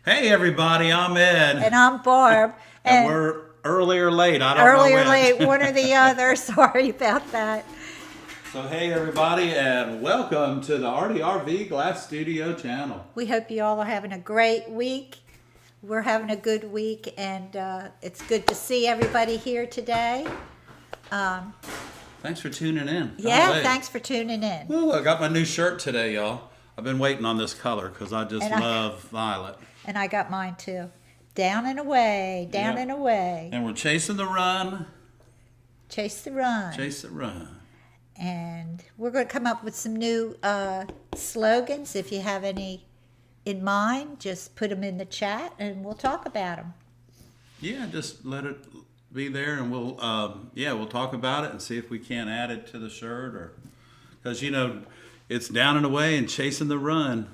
Hey everybody, I'm Ed. And I'm Barb. And we're early or late, I don't know Early or which. late, one or the other. Sorry about that. So hey everybody, and welcome to the ARTyRV Glass Studio channel. We hope you all are having a great week. We're having a good week, and it's good to see everybody here today. Thanks for tuning in. Yeah, thanks for tuning in. Ooh, I got my new shirt today, y'all. I've been waiting on this color because I just love violet. And I got mine too. Down and away, down and away. And we're chasing the run. Chase the run. Chase the run. And we're going to come up with some new slogans. If you have any in mind, just put them in the chat and we'll talk about them. Yeah, just let it be there, and we'll talk about it and see if we can't add it to the shirt, or because it's down and away and chasing the run.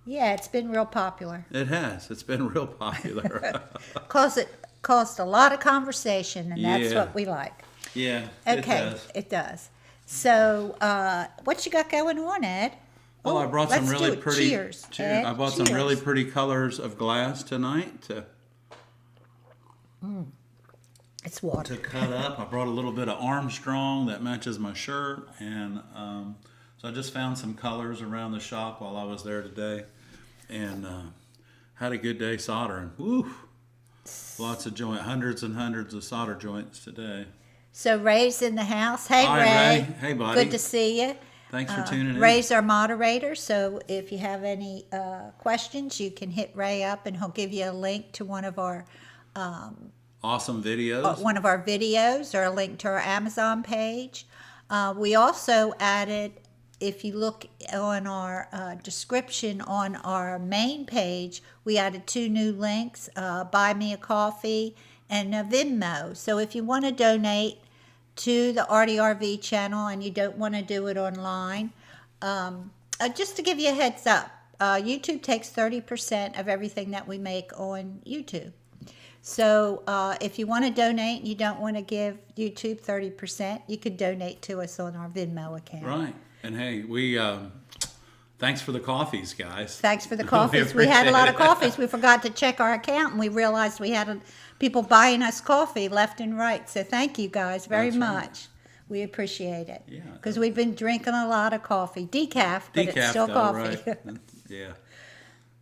Yeah, it's been real popular. It has. It's been real popular. Cause it caused a lot of conversation, and that's what we like. Yeah. Okay, it does. So, what you got going on, Ed? Well, I brought some really pretty. Cheers. Cheers. I bought some really pretty colors of glass tonight It's water. to cut up. I brought a little bit of Armstrong that matches my shirt, and so I just found some colors around the shop while I was there today, and had a good day soldering. Woo! Lots of hundreds and hundreds of solder joints today. So Ray's in the house. Hey, Hi, Ray. Hey, buddy. Good to see you. Thanks for tuning in. Ray's our moderator, so if you have any questions, you can hit Ray up, and he'll give you a link to one of our awesome videos. Or a link to our Amazon page. We also added, if you look on our description on our main page, we added 2 new links, Buy Me a Coffee and a Venmo. So if you want to donate to the ARTyRV channel and you don't want to do it online, just to give you a heads up, YouTube takes 30% of everything that we make on YouTube. So if you want to donate and you don't want to give YouTube 30%, you could donate to us on our Venmo account. Right. And hey, we thanks for the coffees, guys. Thanks for the coffees. We had a lot of coffees. We forgot to check our account, and we realized we had people buying us coffee left and right. So thank you guys very much. Right. We appreciate it. Yeah. Because we've been drinking a lot of coffee. Decaf, but it's still coffee. Right. Yeah.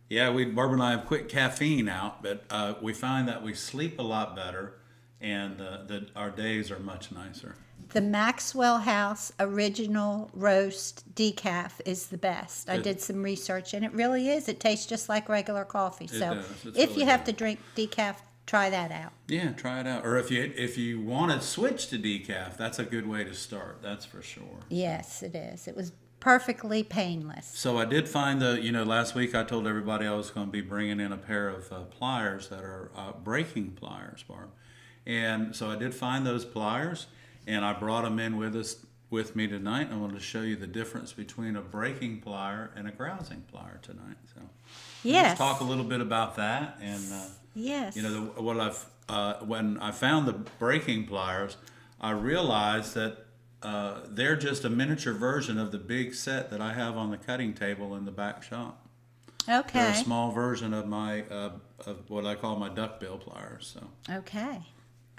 Yeah, Barb and I have quit caffeine out, but we find that we sleep a lot better, and that our days are much nicer. The Maxwell House Original Roast Decaf is the best. I did some research, and it really is. It tastes just like regular coffee. So if you have to drink decaf, try that out. Yeah, try it out. Or if you want to switch to decaf, that's a good way to start. That's for sure. Yes, it is. It was perfectly painless. So I did find last week I told everybody I was going to be bringing in a pair of pliers that are braking pliers, Barb. And so I did find those pliers, and I brought them in with me tonight. I wanted to show you the difference between a braking plier and a grousing plier tonight. So let's talk a little bit about that. And when I found the braking pliers, I realized that they're just a miniature version of the big set that I have on the cutting table in the back shop. Okay. They're a small version of my of what I call my duckbill pliers. So. Okay.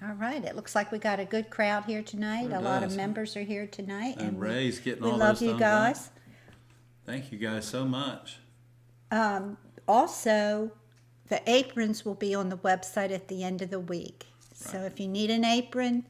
All right. It looks like we got a good crowd here tonight. A lot of members are here tonight, and Ray's getting all those thumbs up. We love you guys. Thank you guys so much. Also, the aprons will be on the website at the end of the week. Right. So if you need an apron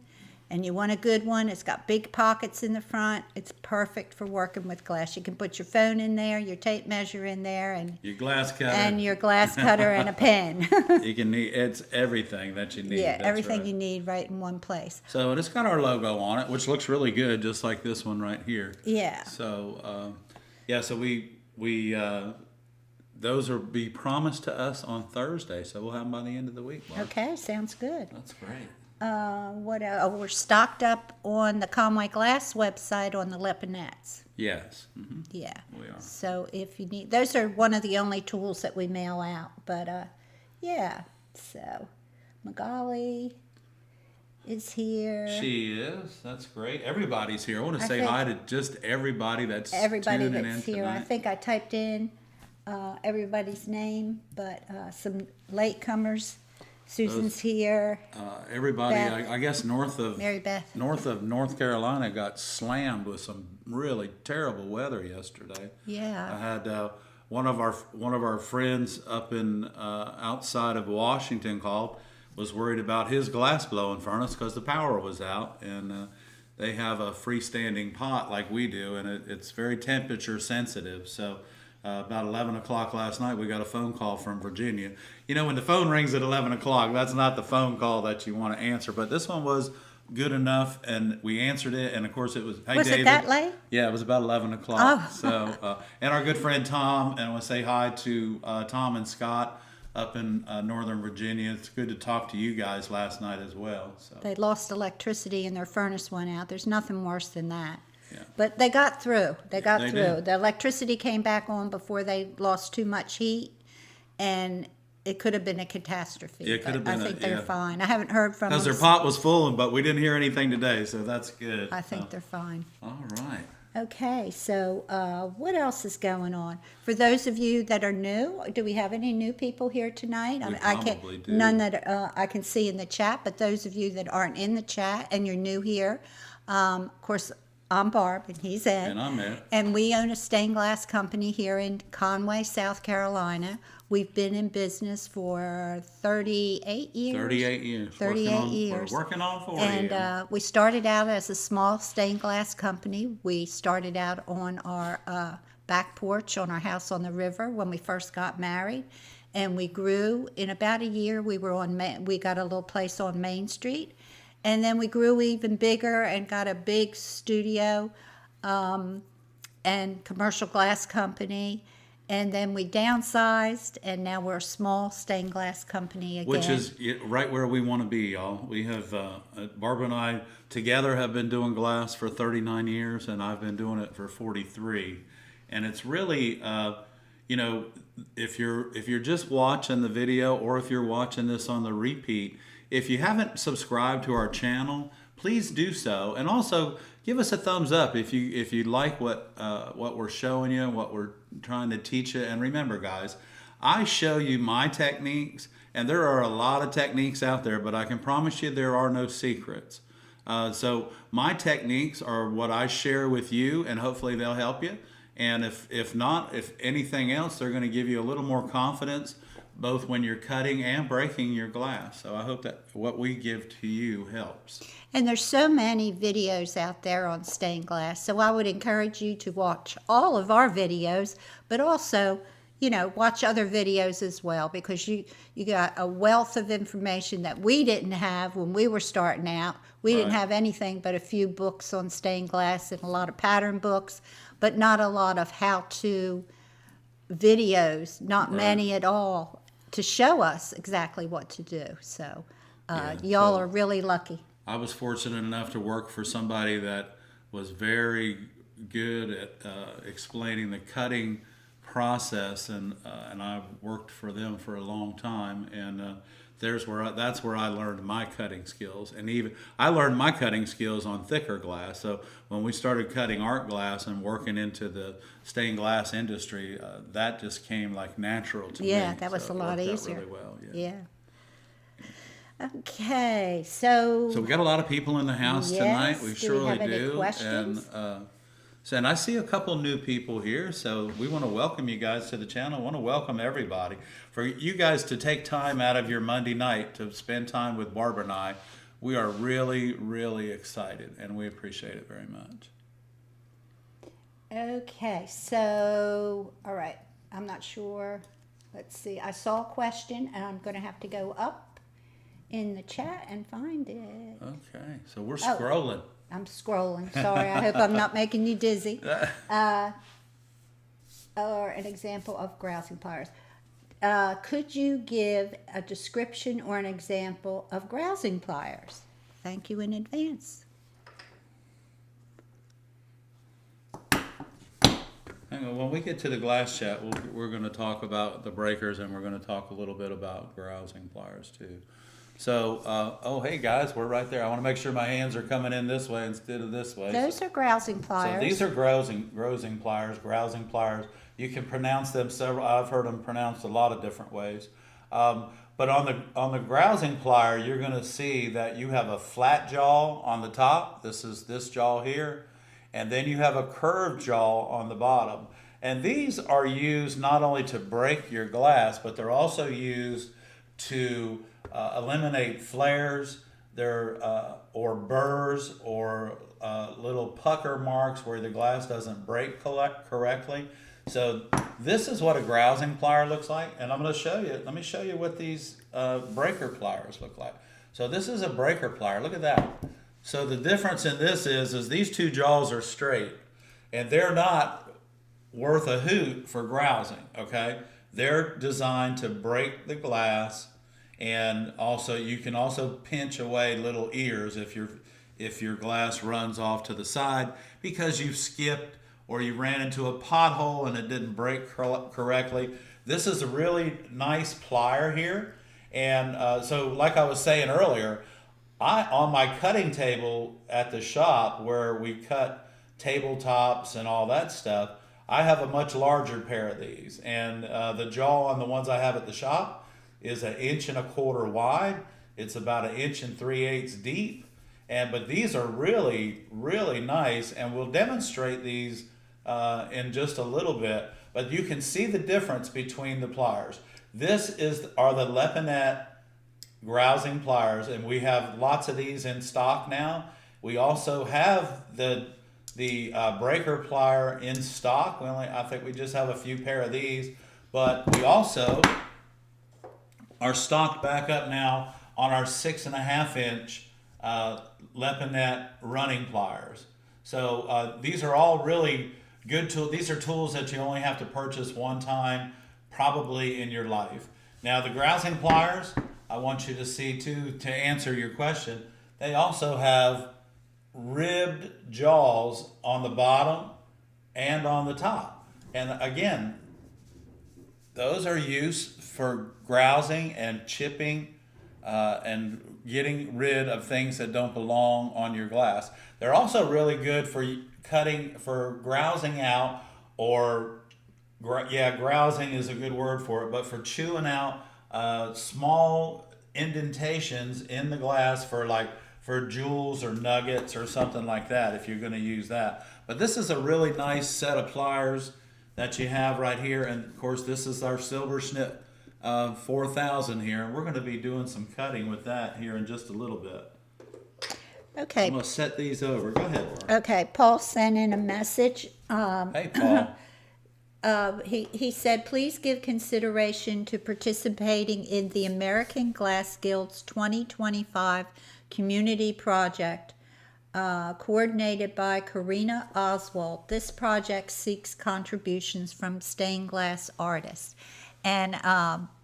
and you want a good one, it's got big pockets in the front. It's perfect for working with glass. You can put your phone in there, your tape measure in there, and your glass cutter, and a pen. It's everything that you need. Yeah, everything you need right in one place. So it's got our logo on it, which looks really good, just like this one right here. Yeah. So so we those will be promised to us on Thursday, so we'll have them by the end of the week. Mark. Okay, sounds good. That's great. What else? Oh, we're stocked up on the Conway Glass website on the Leponettes. Yes. Mm-hmm. Yeah. We are. So if you need, those are one of the only tools that we mail out. But so Magali is here. She is. That's great. Everybody's here. I want to say hi to just everybody that's tuning in here. tonight. I think I typed in everybody's name, but some latecomers. Susan's here. Everybody, Beth. I guess north of Mary Beth. North Carolina got slammed with some really terrible weather yesterday. Yeah. I had one of our friends up in outside of Washington was worried about his glass blowing furnace because the power was out, and they have a freestanding pot like we do, and it's very temperature sensitive. So about 11 o'clock last night, we got a phone call from Virginia. You know, when the phone rings at 11 o'clock, that's not the phone call that you want to answer. But this one was good enough, and we answered it. And, of course, it was, hey, Was David. it that late? Yeah, it was about 11 o'clock. Oh. So, and our good friend Tom, and I want to say hi to Tom and Scott up in Northern Virginia. It's good to talk to you guys last night as well. So. They lost electricity and their furnace went out. There's nothing worse than that. Yeah. But they got through. They got they through. did. The electricity came back on before they lost too much heat, and it could have been a catastrophe. It could have but been I think a- they're yeah. fine. I haven't heard from Because them. their pot was full, but we didn't hear anything today, so that's good. I think So, they're fine. all right. Okay, so what else is going on? For those of you that are new, do we have any new people here tonight? We I can't, probably do. none that I can see in the chat, but those of you that aren't in the chat and you're new here, of course, I'm Barb and he's Ed. And I'm Ed. And we own a stained glass company here in Conway, South Carolina. We've been in business for 38 years. 38 years. 38 Working on- years. We're working on 40. And we started out as a small stained glass company. We started out on our back porch on our house on the river when we first got married. And we grew in about a year. We got a little place on Main Street. And then we grew even bigger and got a big studio and commercial glass company. And then we downsized, and now we're a small stained glass company again. Which is right where we want to be, y'all. We have, Barbara and I together have been doing glass for 39 years, and I've been doing it for 43. And it's really, you know, if you're just watching the video or if you're watching this on the repeat, if you haven't subscribed to our channel, please do so. And also give us a thumbs up if you like what we're showing you, what we're trying to teach you. And remember, guys, I show you my techniques, and there are a lot of techniques out there, but I can promise you there are no secrets. So my techniques are what I share with you, and hopefully they'll help you. And if not, if anything else, they're going to give you a little more confidence, both when you're cutting and breaking your glass. So I hope that what we give to you helps. And there's so many videos out there on stained glass, so I would encourage you to watch all of our videos, but also, you know, watch other videos as well, because you got a wealth of information that we didn't have when we were starting out. We didn't Right. have anything but a few books on stained glass and a lot of pattern books, but not a lot of how-to videos, not Right. many at all, to show us exactly what to do. So Yeah, y'all so- are really lucky. I was fortunate enough to work for somebody that was very good at explaining the cutting process, and I worked for them for a long time, and that's where I learned my cutting skills. And even I learned my cutting skills on thicker glass. So when we started cutting art glass and working into the stained glass industry, that just came like natural to me. Yeah, that was So a it lot worked out easier. really well. Yeah. Okay, so So we got a lot of people in the house tonight. We Yes. Do we surely have any do. questions? And I see a couple new people here, so we want to welcome you guys to the channel. I want to welcome everybody. For you guys to take time out of your Monday night to spend time with Barb and I, we are really, really excited, and we appreciate it very much. okay, so all right, I'm not sure. Let's see. I saw a question, and I'm going to have to go up in the chat and find it. Okay, so we're Oh. scrolling. I'm scrolling. Sorry, I hope I'm not making you dizzy. Or an example of grousing pliers. Could you give a description or an example of grousing pliers? Thank you in advance. Hang on, when we get to the glass chat, we're going to talk about the breakers, and we're going to talk a little bit about grousing pliers too. So, oh, hey guys, we're right there. I want to make sure my hands are coming in this way instead of this way. Those are grousing pliers. So these are grousing pliers. Grousing pliers You can pronounce them several. I've heard them pronounced a lot of different ways. But on the grousing plier, you're going to see that you have a flat jaw on the top. This is this jaw here, and then you have a curved jaw on the bottom. And these are used not only to break your glass, but they're also used to eliminate flares, or burrs, or little pucker marks where the glass doesn't break correctly. So this is what a grousing plier looks like, and I'm going to show you. Let me show you what these breaker pliers look like. So this is a breaker plier. Look at that. So the difference in this is these two jaws are straight, and they're not worth a hoot for grousing. Okay, they're designed to break the glass, and also you can also pinch away little ears if your glass runs off to the side because you've skipped or you ran into a pothole and it didn't break correctly. This is a really nice plier here. And so like I was saying earlier, on my cutting table at the shop where we cut tabletops and all that stuff, I have a much larger pair of these. And the jaw on the ones I have at the shop is 1.25 inches wide. It's about 1 3/8 deep. But these are really, really nice, and we'll demonstrate these in just a little bit. But you can see the difference between the pliers. Are the Lepinette grousing pliers, and we have lots of these in stock now. We also have the breaker plier in stock. I think we just have a few pair of these, but we also are stocked back up now on our 6.5 inch Lepinette running pliers. So these are all really good tools. These are tools that you only have to purchase one time, probably in your life. Now the grousing pliers, I want you to see too, to answer your question, they also have ribbed jaws on the bottom and on the top. And again, those are used for grousing and chipping and getting rid of things that don't belong on your glass. They're also really good for grousing out, or grousing is a good word for it, but for chewing out small indentations in the glass for jewels or nuggets or something like that, if you're going to use that. But this is a really nice set of pliers that you have right here, and of course this is our Silver Snip 4000 here, and we're going to be doing some cutting with that here in just a little bit. Okay. I'm going to set these over. Go ahead, Laura. Okay, Paul sent in a message. Hey, Paul. He said, please give consideration to participating in the American Glass Guild's 2025 community project, coordinated by Karina Oswald. This project seeks contributions from stained glass artists. And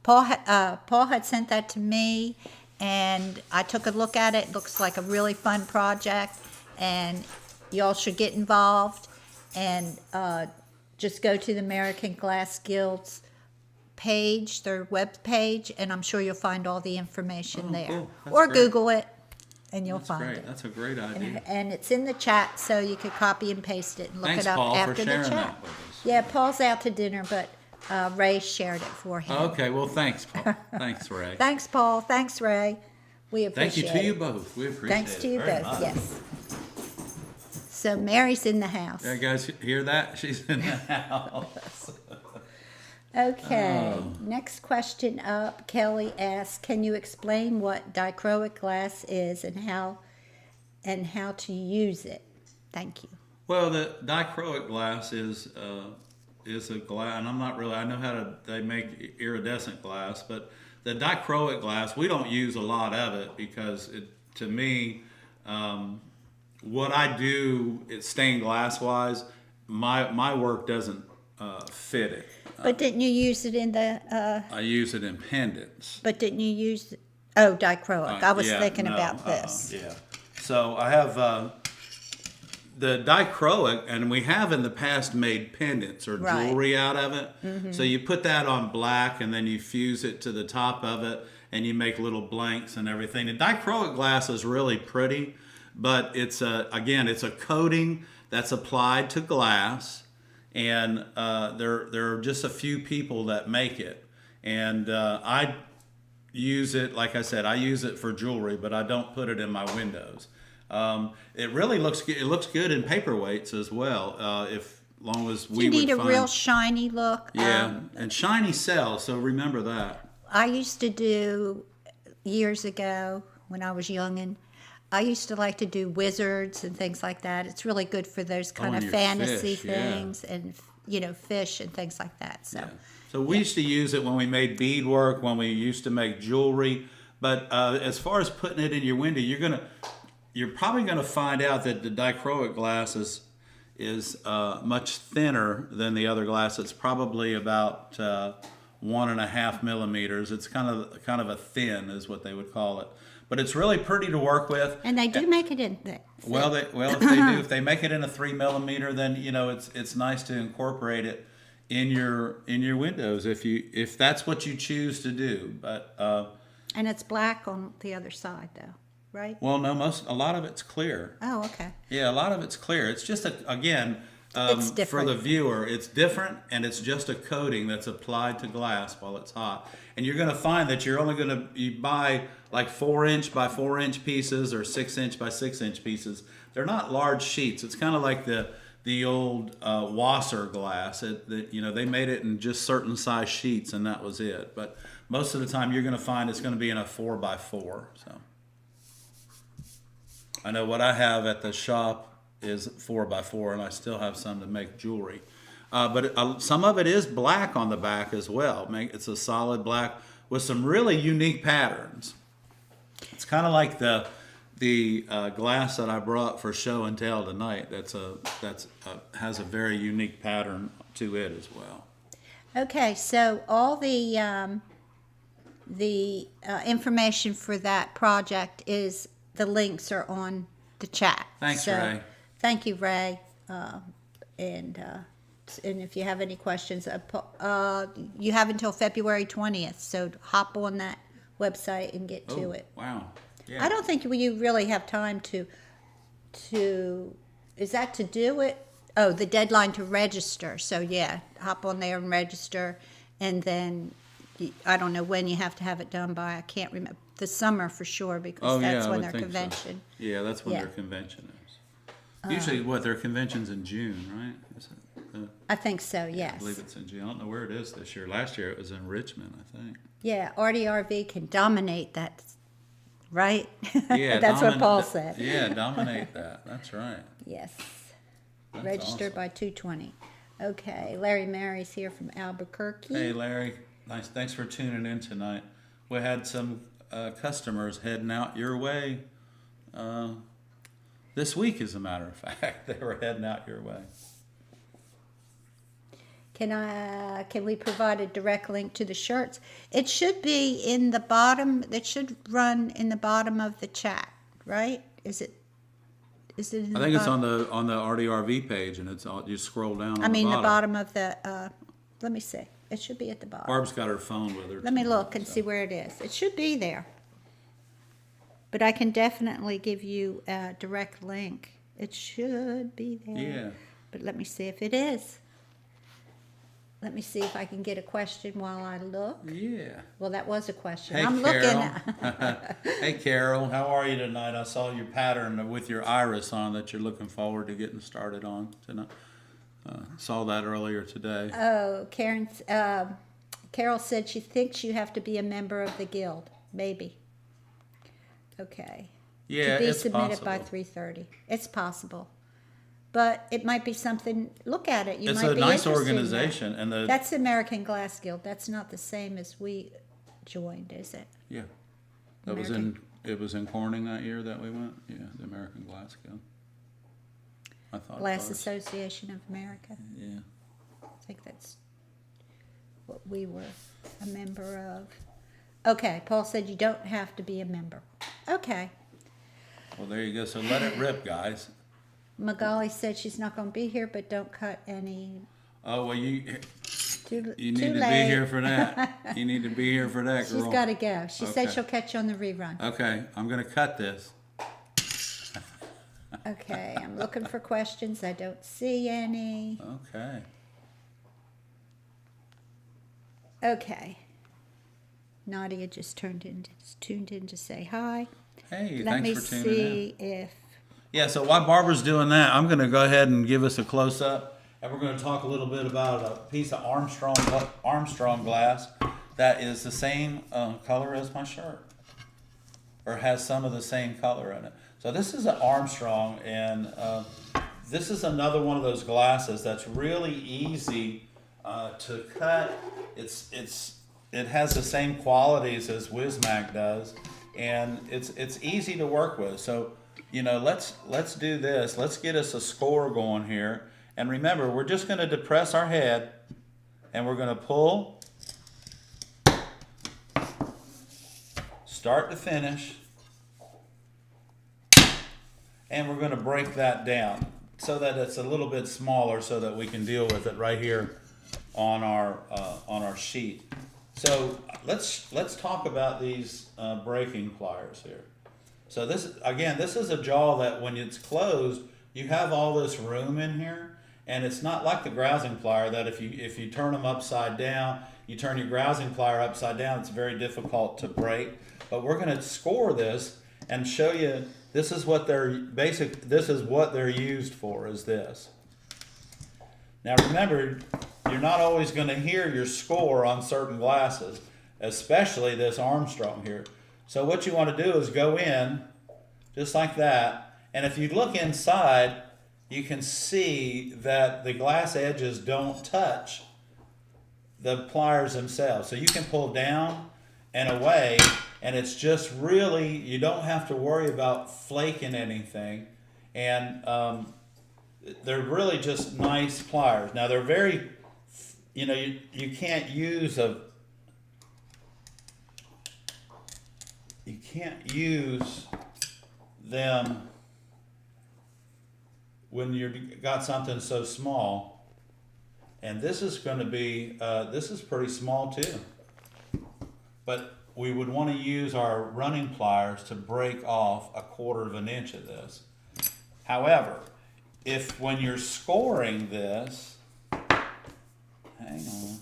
Paul had sent that to me, and I took a look at it. It looks like a really fun project, and y'all should get involved. And just go to the American Glass Guild's page, their web page, and I'm sure you'll find all the information there. Cool. Or great. Google it, and you'll That's find great. it. That's a great idea. And it's in the chat, so you could copy and paste it and look Thanks, it up Paul, after for the sharing chat. that with us. Yeah, Paul's out to dinner, but Ray shared it for him. Okay, well, thanks, Paul. Thanks, Ray. Thanks, Paul. Thanks, Ray. We appreciate it. Thank you to you both. We appreciate Thanks it to you very both, much. yes. So Mary's in the house. Yeah, guys, hear that? She's in the house. Okay, Oh. next question up. Kelly asks, can you explain what dichroic glass is and how to use it? Thank you. Well, the dichroic glass is a glass, and I know they make iridescent glass, but the dichroic glass, we don't use a lot of it because to me, what I do, stained glass wise, my work doesn't fit it. But didn't you use it in the, I use it in pendants. but didn't you use, dichroic. I was thinking about this. Yeah. So I have the dichroic, and we have in the past made pendants or Right. jewelry out of it. Mm-hmm. So you put that on black, and then you fuse it to the top of it, and you make little blanks and everything. The dichroic glass is really pretty, but it's a coating that's applied to glass, and there are just a few people that make it, and I use it, like I said, I use it for jewelry, but I don't put it in my windows. It really looks good. It looks good in paperweights as well. If long as we You need would a find, real shiny look. yeah, and shiny sells. So remember that. I used to do, years ago when I was youngin', I used to like to do wizards and things like that. It's really good for those kind and of your fantasy fish, yeah. things and, fish and things like that. So, So we used to use it when we made beadwork, when we used to make jewelry. But as far as putting it in your window, you're probably gonna find out that the dichroic glass is much thinner than the other glass. It's probably about 1.5 millimeters. It's kind of a thin, is what they would call it. But it's really pretty to work with. and they do make it in thick. Well, if they make it in a 3 millimeter, then it's nice to incorporate it in your windows if that's what you choose to do. But And it's black on the other side, though, right? well, no, a lot of it's clear. Oh, okay. Yeah, a lot of it's clear. It's just again, It's for different. the viewer, it's different, and it's just a coating that's applied to glass while it's hot. And you're going to find that you're only you buy like 4-inch by 4-inch pieces or 6-inch by 6-inch pieces. They're not large sheets. It's kind of like the old Wasser glass. They made it in just certain size sheets, and that was it. But most of the time, you're going to find it's going to be in a 4x4. So I know what I have at the shop is 4x4, and I still have some to make jewelry. But some of it is black on the back as well. It's a solid black with some really unique patterns. It's kind of like the glass that I brought for show and tell tonight. Has a very unique pattern to it as well. Okay, so all the information for that project the links are on the chat. Thanks, So, Ray. Thank you, Ray. And if you have any questions, you have until February 20th, so hop on that website and get to it. Wow. Yeah. I don't think you really have time to, is that to do it? Oh, the deadline to register. So yeah, hop on there and register. And then, I don't know when you have to have it done by. I can't remember. The summer for sure, because that's I when would their think so. convention. Yeah, that's when Yeah. their convention is. Usually, their convention's in June, right? Is it, I think so, I yes. believe it's in June. I don't know where it is this year. Last year it was in Richmond, I think. Yeah, ARTyRV can dominate that, right? Yeah, That's what Paul said. Yeah, dominate that. That's right. Yes. That's Register awesome. by 2:20. Okay, Larry Mary's here from Albuquerque. Hey, Larry. Nice. Thanks for tuning in tonight. We had some customers heading out your way this week, as a matter of fact. They were heading out your way. Can we provide a direct link to the shirts? It should be in the bottom. It should run in the bottom of the chat, right? Is it? Is it? In I think it's on the ARTyRV page, and it's all, you scroll down. I mean, the bottom of the. Let me see. It should be at the bottom. Barb's got her phone with her. Let me too, look and so. see where it is. It should be there. But I can definitely give you a direct link. It should be there. Yeah. But let me see if it is. Let me see if I can get a question while I look. Yeah. Well, that was a question. Hey, I'm Carol. looking. Hey, Carol. How are you tonight? I saw your pattern with your iris on that you're looking forward to getting started on tonight. Saw that earlier today. Oh, Carol said she thinks you have to be a member of the guild. Maybe. Okay. Yeah, To be it's submitted possible. by 3:30. It's possible. But it might be something, look at it. You It's might a be nice interested in that. organization, and That's the American Glass Guild. That's not the same as we joined, is it? yeah, that was it was in Corning that year that we went. Yeah, the American Glass Guild. I thought. Glass it was. Association of America. Yeah. I think that's what we were a member of. Okay, Paul said you don't have to be a member. Okay. Well, there you go. So let it rip, guys. Magali said she's not going to be here, but don't cut any. Oh well, you Too need to late. be here for that. You need to be here for that, girl. She's got to go. She said Okay. she'll catch you on the rerun. Okay, I'm gonna cut this. Okay, I'm looking for questions. I don't see any. Okay. Okay. Nadia just tuned in to say hi. Hey, Let me thanks for tuning in. see if Yeah, so while Barbara's doing that, I'm going to go ahead and give us a close-up, and we're going to talk a little bit about a piece of Armstrong glass that is the same color as my shirt, or has some of the same color in it. So this is an Armstrong, and this is another one of those glasses that's really easy to cut. It has the same qualities as Wismag does, and it's easy to work with. So, you know, let's do this. Let's get us a score going here. And remember, we're just going to depress our head, and we're going to pull, start to finish, and we're going to break that down so that it's a little bit smaller, so that we can deal with it right here on our sheet. So let's talk about these breaking pliers here. So this is a jaw that when it's closed, you have all this room in here, and it's not like the grousing plier that if you turn them upside down, you turn your grousing plier upside down, it's very difficult to break. But we're going to score this and show you this is what they're used for, is this. Now remember, you're not always going to hear your score on certain glasses, especially this Armstrong here. So what you want to do is go in just like that, and if you look inside, you can see that the glass edges don't touch the pliers themselves. So you can pull down and away, and it's just really, you don't have to worry about flaking anything, and they're really just nice pliers. Now they're very, you know, you can't use them when you've got something so small. And this is going to be, this is pretty small too. But we would want to use our running pliers to break off 1/4 of an inch of this. However, if when you're scoring this, hang on.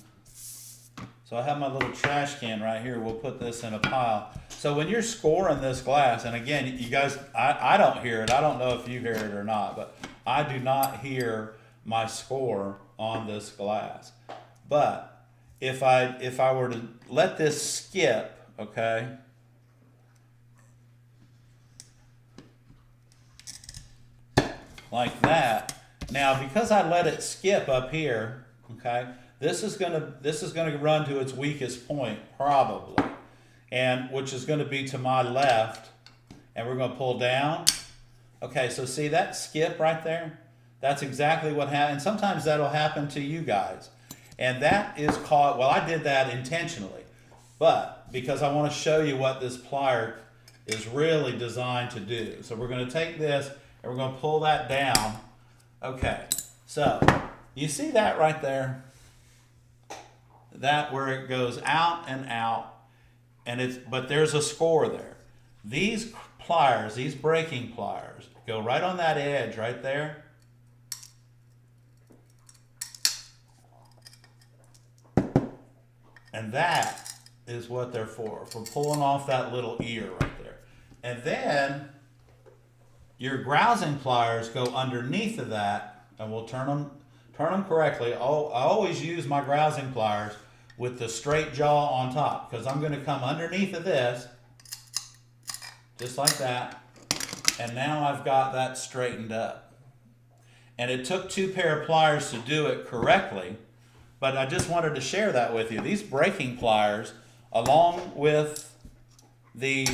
So I have my little trash can right here. We'll put this in a pile. So when you're scoring this glass, and again, you guys, I don't hear it. I don't know if you hear it or not, but I do not hear my score on this glass. But if I were to let this skip, okay, like that. Now, because I let it skip up here, okay, this is gonna run to its weakest point probably, and which is going to be to my left, and we're going to pull down. Okay, so see that skip right there? That's exactly what happened. Sometimes that'll happen to you guys, and that is called. Well, I did that intentionally, but because I want to show you what this plier is really designed to do. So we're going to take this and we're going to pull that down. Okay, so you see that right there? That where it goes out and out, and but there's a score there. These pliers, these breaking pliers, go right on that edge right there. And that is what they're for pulling off that little ear right there. And then your grousing pliers go underneath of that, and we'll turn them correctly. I always use my grousing pliers with the straight jaw on top, because I'm going to come underneath of this, just like that, and now I've got that straightened up. And it took 2 pair of pliers to do it correctly, but I just wanted to share that with you. These breaking pliers, along with these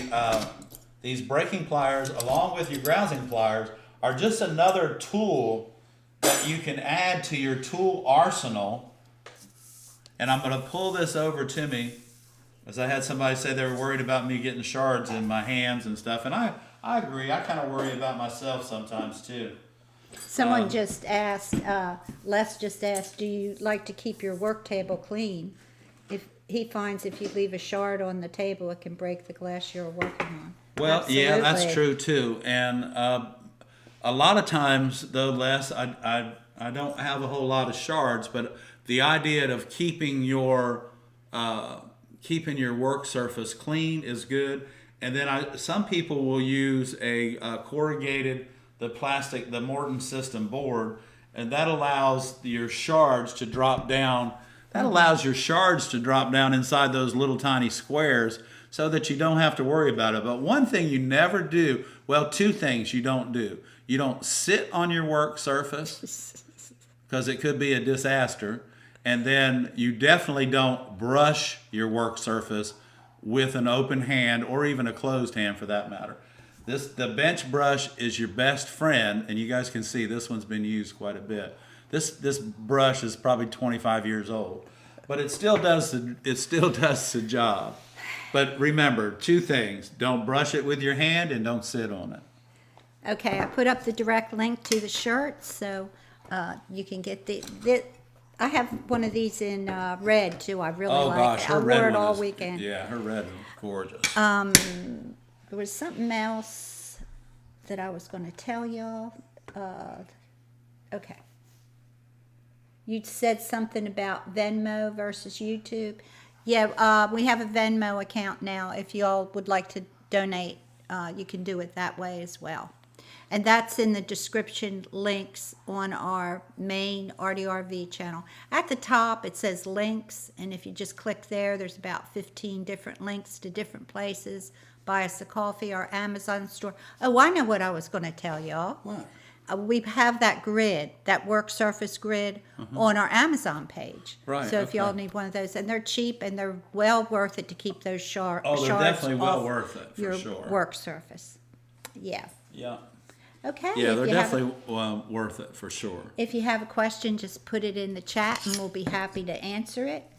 breaking pliers, along with your grousing pliers, are just another tool that you can add to your tool arsenal. And I'm going to pull this over to me, as I had somebody say they were worried about me getting shards in my hands and stuff. And I agree. I kind of worry about myself sometimes too. someone just asked, Les just asked, do you like to keep your work table clean? If he finds if you leave a shard on the table, it can break the glass you're working on. Well, yeah, that's Absolutely. true too. And a lot of times, though, Les, I don't have a whole lot of shards, but the idea of keeping your keeping your work surface clean is good. And then some people will use a corrugated, the Morton system board, and that allows your shards to drop down. That allows your shards to drop down inside those little tiny squares so that you don't have to worry about it. But one thing you never do, well, two things you don't do. You don't sit on your work surface because it could be a disaster. And then you definitely don't brush your work surface with an open hand or even a closed hand for that matter. The bench brush is your best friend, and you guys can see this one's been used quite a bit. This brush is probably 25 years old, but it still does the job. But remember, two things: don't brush it with your hand, and don't sit on it. Okay, I put up the direct link to the shirt, so you can get I have one of these in red too. I really like gosh, it. her I red wore it one all is, weekend. Yeah, her red is gorgeous. There was something else that I was going to tell y'all. Okay. You said something about Venmo versus YouTube. Yeah, we have a Venmo account now. If y'all would like to donate, you can do it that way as well. And that's in the description links on our main ARTyRV channel. At the top, it says links, and if you just click there, there's about 15 different links to different places. Buy us a coffee, our Amazon store. Oh, I know what I was going to tell y'all. What? We have that grid, that work surface grid, on our Amazon page. Right, So if okay. y'all need one of those, and they're cheap and they're well worth it to keep those shards Oh, they're definitely well off worth it, for your sure. work surface. Yeah. Yeah. Okay. Yeah, if they're you have a- definitely worth it for sure. If you have a question, just put it in the chat and we'll be happy to answer it.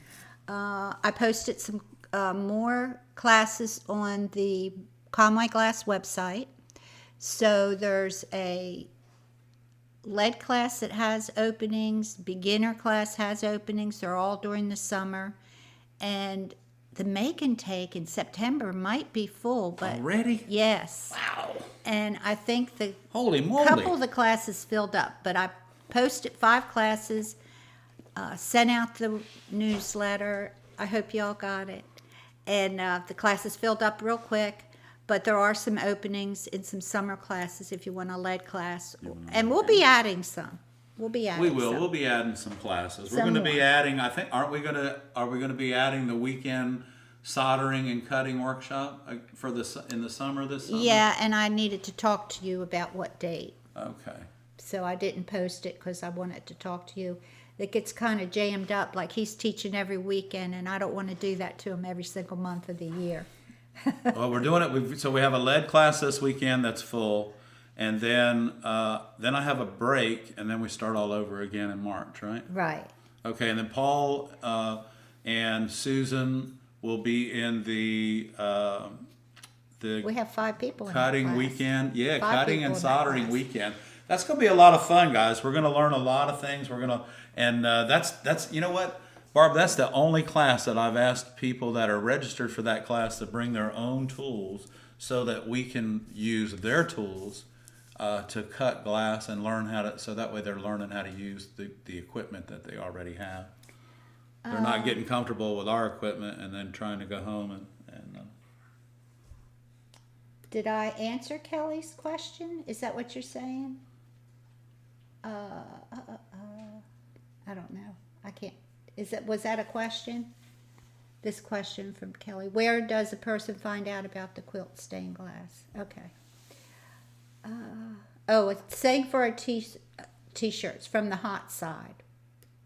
I posted some more classes on the Conway Glass website. So there's a lead class that has openings, beginner class has openings. They're all during the summer. And the make and take in September might be full, but Already? yes. Wow. And I think the Holy moly. couple of the classes filled up, but I posted 5 classes, sent out the newsletter. I hope y'all got it. And the classes filled up real quick, but there are some openings in some summer classes if you want a lead class. And we'll be adding some. We'll be adding We will. some. We'll be adding some classes. We're Some going to be more. adding. I think. Are we going to be adding the weekend soldering and cutting workshop for in the summer this summer? Yeah, and I needed to talk to you about what date. Okay. So I didn't post it because I wanted to talk to you. It gets kind of jammed up, like he's teaching every weekend, and I don't want to do that to him every single month of the year. Well, we're doing it. So we have a lead class this weekend that's full, and then I have a break, and then we start all over again in March, right? Right. Okay, and then Paul and Susan will be in the We have 5 people in cutting that class. weekend. Yeah, 5 cutting people and in that soldering class. weekend. That's going to be a lot of fun, guys. We're going to learn a lot of things. That's you know what, Barb, that's the only class that I've asked people that are registered for that class to bring their own tools so that we can use their tools to cut glass and learn so that way they're learning how to use the equipment that they already have. They're not getting comfortable with our equipment and then trying to go home and Did I answer Kelly's question? Is that what you're saying? I don't know. I can't. Was that a question? This question from Kelly. Where does a person find out about the quilt stained glass? Okay. It's saying for our t-shirts from the hot side.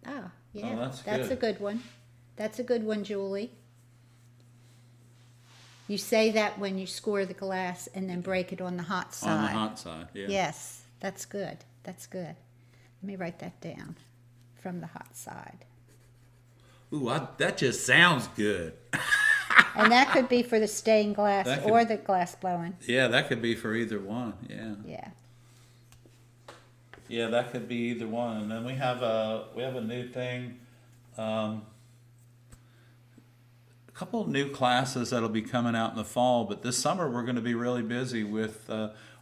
Oh, yeah. Oh, that's a good. good one. That's a good one, Julie. You say that when you score the glass and then break it on the hot side. on the hot side. Yeah. Yes, that's good. That's good. Let me write that down. From the hot side. Ooh, that just sounds good. And that could be for the stained glass That could- or the glass blowing. Yeah, that could be for either one. Yeah. Yeah. Yeah, that could be either one. And then we have a new thing. A couple of new classes that'll be coming out in the fall, but this summer we're going to be really busy with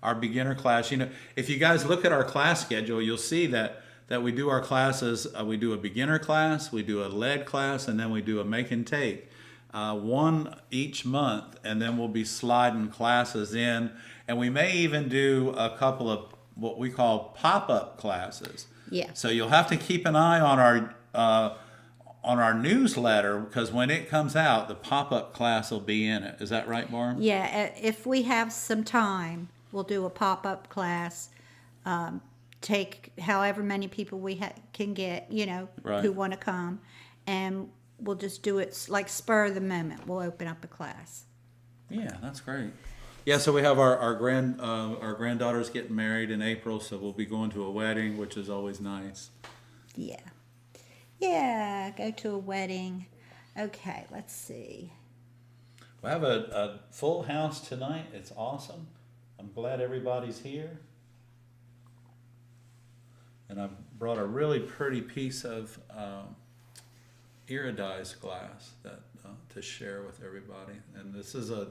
our beginner class. You know, if you guys look at our class schedule, you'll see that that we do our classes. We do a beginner class, we do a lead class, and then we do a make and take. One each month, and then we'll be sliding classes in. And we may even do a couple of what we call pop-up classes. Yeah. So you'll have to keep an eye on our newsletter, because when it comes out, the pop-up class will be in it. Is that right, Barb? Yeah, if we have some time, we'll do a pop-up class. Take however many people we can get, Right. who want to come, and we'll just do it like spur of the moment. We'll open up a class. Yeah, that's great. Yeah, so we have our granddaughter's getting married in April, so we'll be going to a wedding, which is always nice. Yeah, go to a wedding. Okay, let's see. We have a full house tonight. It's awesome. I'm glad everybody's here. And I brought a really pretty piece of iridized glass that to share with everybody. And this is a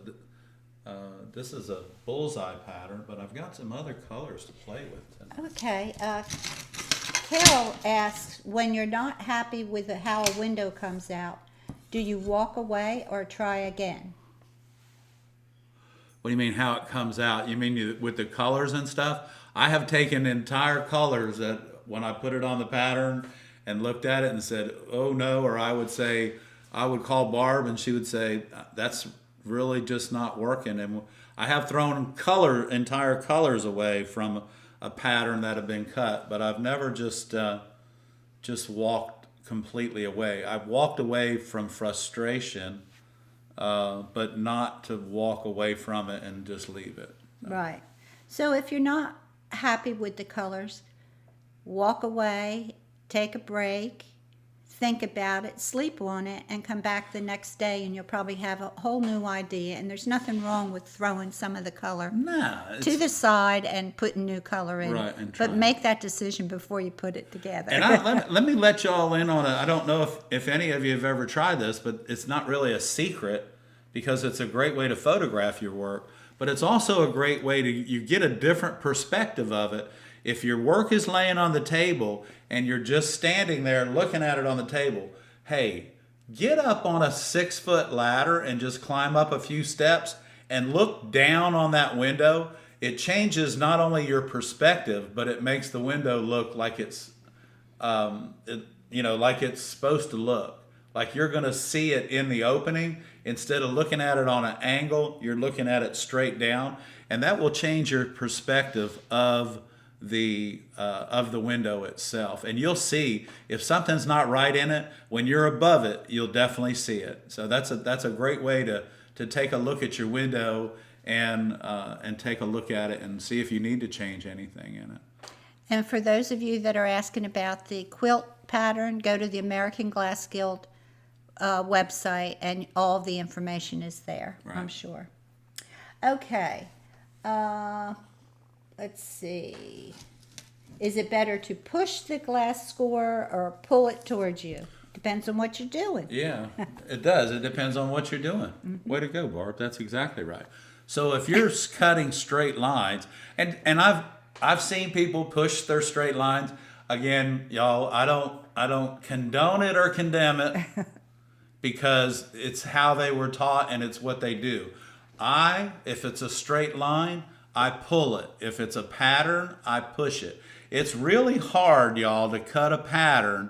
bullseye pattern, but I've got some other colors to play with tonight. Okay, Carol asks, when you're not happy with how a window comes out, do you walk away or try again? What do you mean how it comes out? You mean with the colors and stuff? I have taken entire colors that when I put it on the pattern and looked at it and said, oh no, or I would call Barb and she would say, that's really just not working. And I have thrown entire colors away from a pattern that have been cut, but I've never just walked completely away. I've walked away from frustration, but not to walk away from it and just leave it. Right. So if you're not happy with the colors, walk away, take a break, think about it, sleep on it, and come back the next day, and you'll probably have a whole new idea. And there's nothing wrong with throwing some of the color to the side and putting new color in. Right, and but trying. make that decision before you put it together. And let me let y'all in on it. I don't know if any of you have ever tried this, but it's not really a secret because it's a great way to photograph your work. But it's also a great way you get a different perspective of it. If your work is laying on the table and you're just standing there looking at it on the table, hey, get up on a 6-foot ladder and just climb up a few steps and look down on that window. It changes not only your perspective, but it makes the window look like it's, like it's supposed to look. Like you're going to see it in the opening. Instead of looking at it on an angle, you're looking at it straight down. And that will change your perspective of the window itself. And you'll see if something's not right in it, when you're above it, you'll definitely see it. So that's a great way to take a look at your window and take a look at it and see if you need to change anything in it. And for those of you that are asking about the quilt pattern, go to the American Glass Guild website, and all the information is there, Right. I'm sure. Okay. Let's see. Is it better to push the glass score or pull it towards you? Depends on what you're doing. Yeah, it does. It depends on what you're doing. Mm-hmm. Way to go, Barb. That's exactly right. So if you're cutting straight lines, and I've seen people push their straight lines. Again, y'all, I don't condone it or condemn it because it's how they were taught and it's what they do. If it's a straight line, I pull it. If it's a pattern, I push it. It's really hard, y'all, to cut a pattern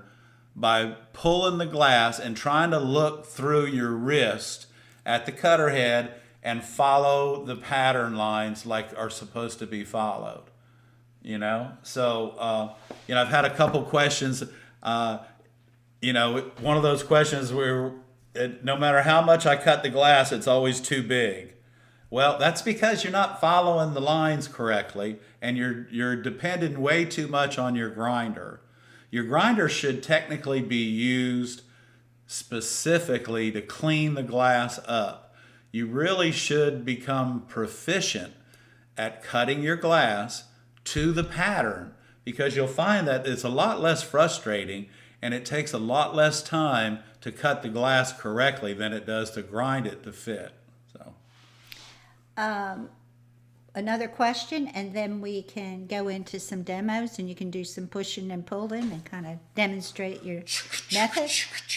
by pulling the glass and trying to look through your wrist at the cutter head and follow the pattern lines like are supposed to be followed. So I've had a couple questions. One of those questions where no matter how much I cut the glass, it's always too big. Well, that's because you're not following the lines correctly, and you're depending way too much on your grinder. Your grinder should technically be used specifically to clean the glass up. You really should become proficient at cutting your glass to the pattern, because you'll find that it's a lot less frustrating and it takes a lot less time to cut the glass correctly than it does to grind it to fit. So another question, and then we can go into some demos, and you can do some pushing and pulling and kind of demonstrate your method.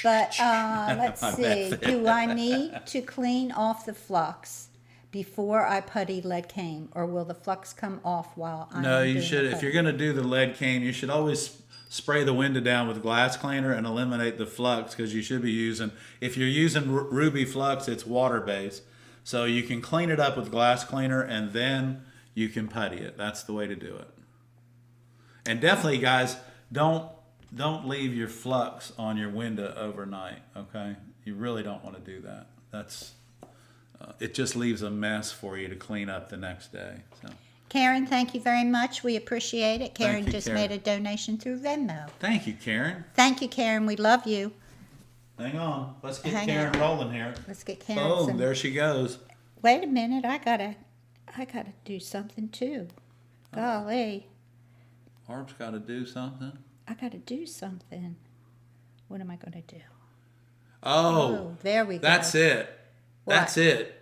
But let's see. Do I need to clean off the flux before I putty lead cane, or will the flux come off while I'm No, you doing should. the If you're putty? going to do the lead cane, you should always spray the window down with glass cleaner and eliminate the flux, because you should be using, if you're using ruby flux, it's water based. So you can clean it up with glass cleaner and then you can putty it. That's the way to do it. And definitely, guys, don't leave your flux on your window overnight, okay? You really don't want to do that. That's it just leaves a mess for you to clean up the next day. So Karen, thank you very much. We appreciate it. Karen you, just Karen. made a donation through Venmo. thank you, Karen. Thank you, Karen. We love you. Hang on. Let's get Hang Karen on. rolling here. Let's get Karen Boom, some. there she goes. Wait a minute. I gotta do something too. Golly, Barb's got to do something. I gotta do something. What am I gonna do? Oh, There we go. that's it. What? That's it.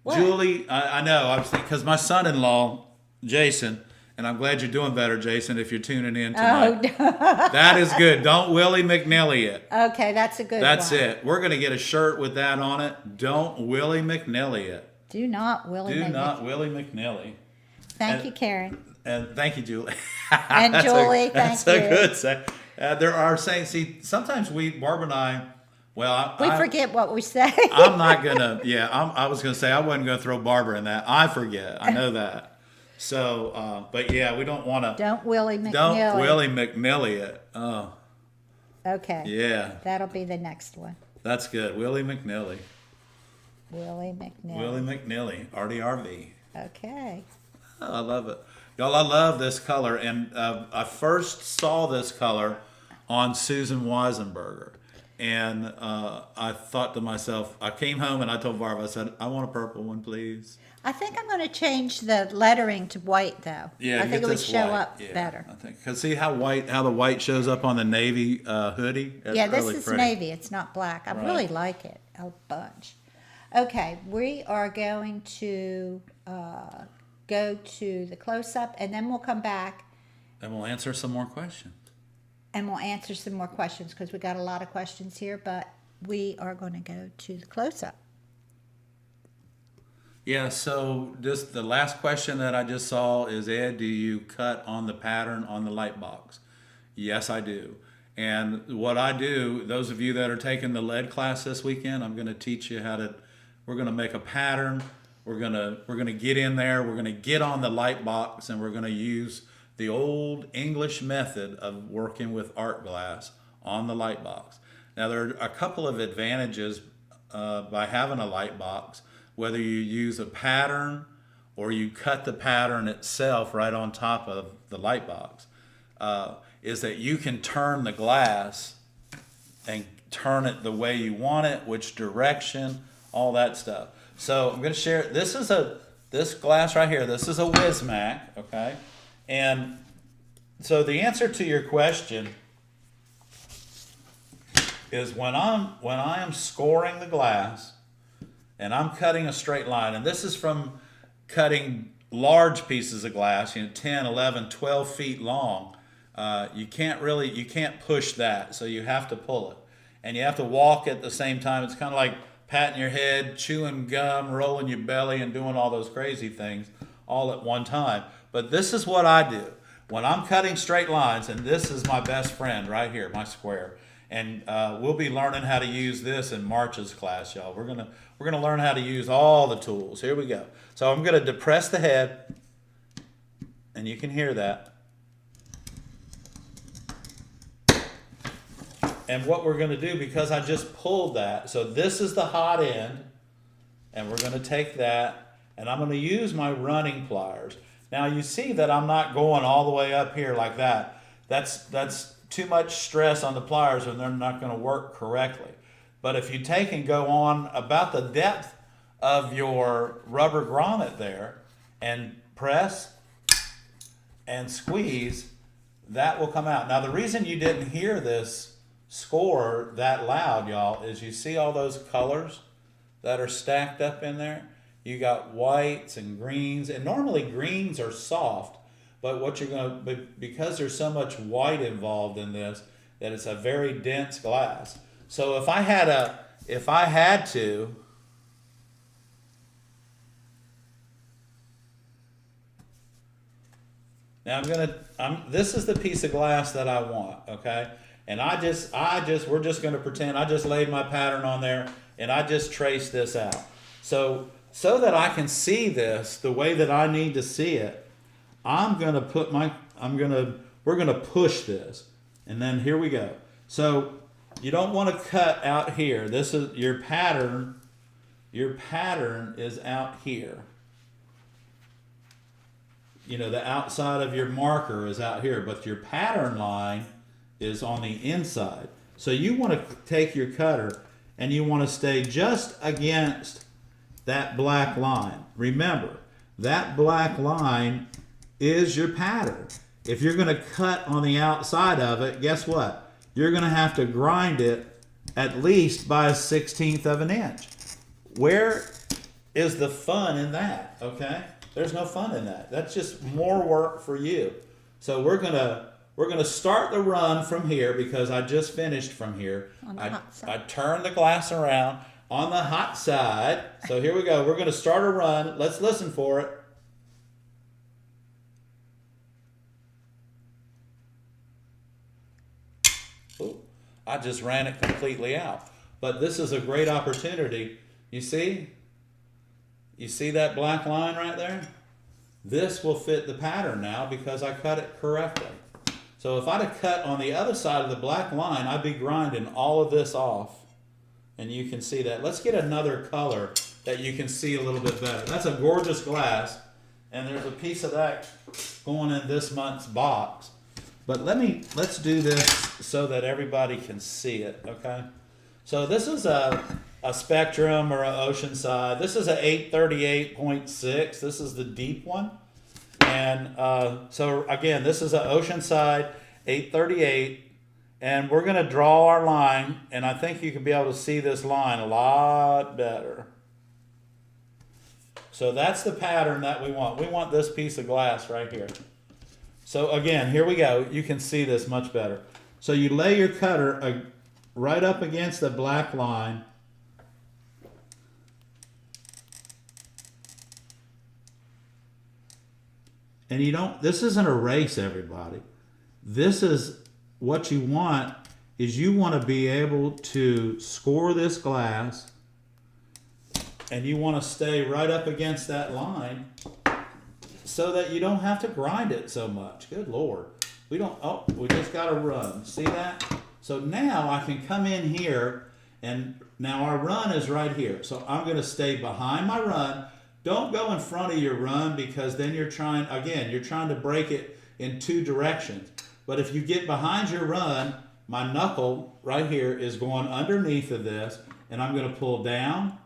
What? Julie, I know. I was thinking, because my son-in-law, Jason, and I'm glad you're doing better, Jason, if you're tuning in tonight. Oh, That is good. Don't Willie McNilly it. okay. That's a good That's one. it. We're going to get a shirt with that on it. Don't Willie McNilly it. Do not, Willie. Do make not me- Willie McNilly. Thank you, Karen. And thank you, Julie. And That's Julie, that's thank a you. good say. There are saying, see, sometimes Barb and I, well, We I forget what we say. I'm not gonna. Yeah, I was gonna say I wasn't gonna throw Barbara in that. I forget. I know that. So, but yeah, we don't want to. Don't Willie McNeely. Don't Willie McNilly it. Oh, Okay. yeah, That'll be the next one. that's good. Willie McNilly. Willie McNeely. Willie McNilly. ARTyRV. Okay. Oh, I love it, y'all. I love this color, and I first saw this color on Susan Weisenberger. And I thought to myself, I came home and I told Barb, I said, I want a purple one, please. I think I'm going to change the lettering to white, though. Yeah, I think get it would this show white. up Yeah, better. I think, cause see how the white shows up on the navy hoodie. That's Yeah, this really is pretty. navy. It's not black. I Right. really like it a bunch. Okay, we are going to go to the close-up, and then we'll come back And we'll answer some more questions. and we'll answer some more questions because we got a lot of questions here, but we are going to go to the close-up. Yeah. So just the last question that I just saw is, Ed, do you cut on the pattern on the light box? Yes, I do. And what I do, those of you that are taking the lead class this weekend, I'm going to teach you how to. We're going to make a pattern. We're gonna get in there. We're gonna get on the light box, and we're gonna use the old English method of working with art glass on the light box. Now there are a couple of advantages by having a light box, whether you use a pattern or you cut the pattern itself right on top of the light box, is that you can turn the glass and turn it the way you want it, which direction, all that stuff. So I'm going to share, this glass right here, this is a Wismac, okay? And so the answer to your question is when I am scoring the glass and I'm cutting a straight line, and this is from cutting large pieces of glass, 10, 11, 12 feet long, you can't push that, so you have to pull it. And you have to walk at the same time. It's kind of like patting your head, chewing gum, rolling your belly, and doing all those crazy things all at one time. But this is what I do when I'm cutting straight lines, and this is my best friend right here, my square. And we'll be learning how to use this in March's class, y'all. We're gonna learn how to use all the tools. Here we go. So I'm gonna depress the head, and you can hear that. And what we're going to do, because I just pulled that, so this is the hot end, and we're going to take that, and I'm going to use my running pliers. Now you see that I'm not going all the way up here like that. That's too much stress on the pliers, and they're not going to work correctly. But if you take and go on about the depth of your rubber grommet there, and press and squeeze, that will come out. Now the reason you didn't hear this score that loud, y'all, is you see all those colors that are stacked up in there? You got whites and greens, and normally greens are soft, but what you're going to, because there's so much white involved in this, that it's a very dense glass. So if I had to, now this is the piece of glass that I want, okay? And we're just gonna pretend I just laid my pattern on there and I just traced this out. So that I can see this the way that I need to see it, we're gonna push this. And then here we go. So you don't want to cut out here. This is your pattern. Your pattern is out here. You know, the outside of your marker is out here, but your pattern line is on the inside. So you want to take your cutter and you want to stay just against that black line. Remember, that black line is your pattern. If you're going to cut on the outside of it, guess what? You're going to have to grind it at least by 1/16 of an inch. Where is the fun in that? Okay? There's no fun in that. That's just more work for you. So we're gonna start the run from here because I just finished from here. I turned the glass around on the hot side. So here we go. We're gonna start a run. Let's listen for it. Ooh, I just ran it completely out. But this is a great opportunity. You see? You see that black line right there? This will fit the pattern now because I cut it correctly. So if I'd have cut on the other side of the black line, I'd be grinding all of this off. And you can see that. Let's get another color that you can see a little bit better. That's a gorgeous glass. And there's a piece of that going in this month's box. But let's do this so that everybody can see it, okay? So this is a Spectrum or an Oceanside. This is a 838.6. This is the deep one. And so again, this is an Oceanside 838. And we're going to draw our line. And I think you can be able to see this line a lot better. So that's the pattern that we want. We want this piece of glass right here. So again, here we go. You can see this much better. So you lay your cutter right up against the black line. And this isn't a race, everybody. This is what you want, is you want to be able to score this glass and you want to stay right up against that line so that you don't have to grind it so much. Good Lord. We just got to run. See that? So now I can come in here and now our run is right here. So I'm going to stay behind my run. Don't go in front of your run because then you're trying to break it in two directions. But if you get behind your run, my knuckle right here is going underneath of this and I'm going to pull down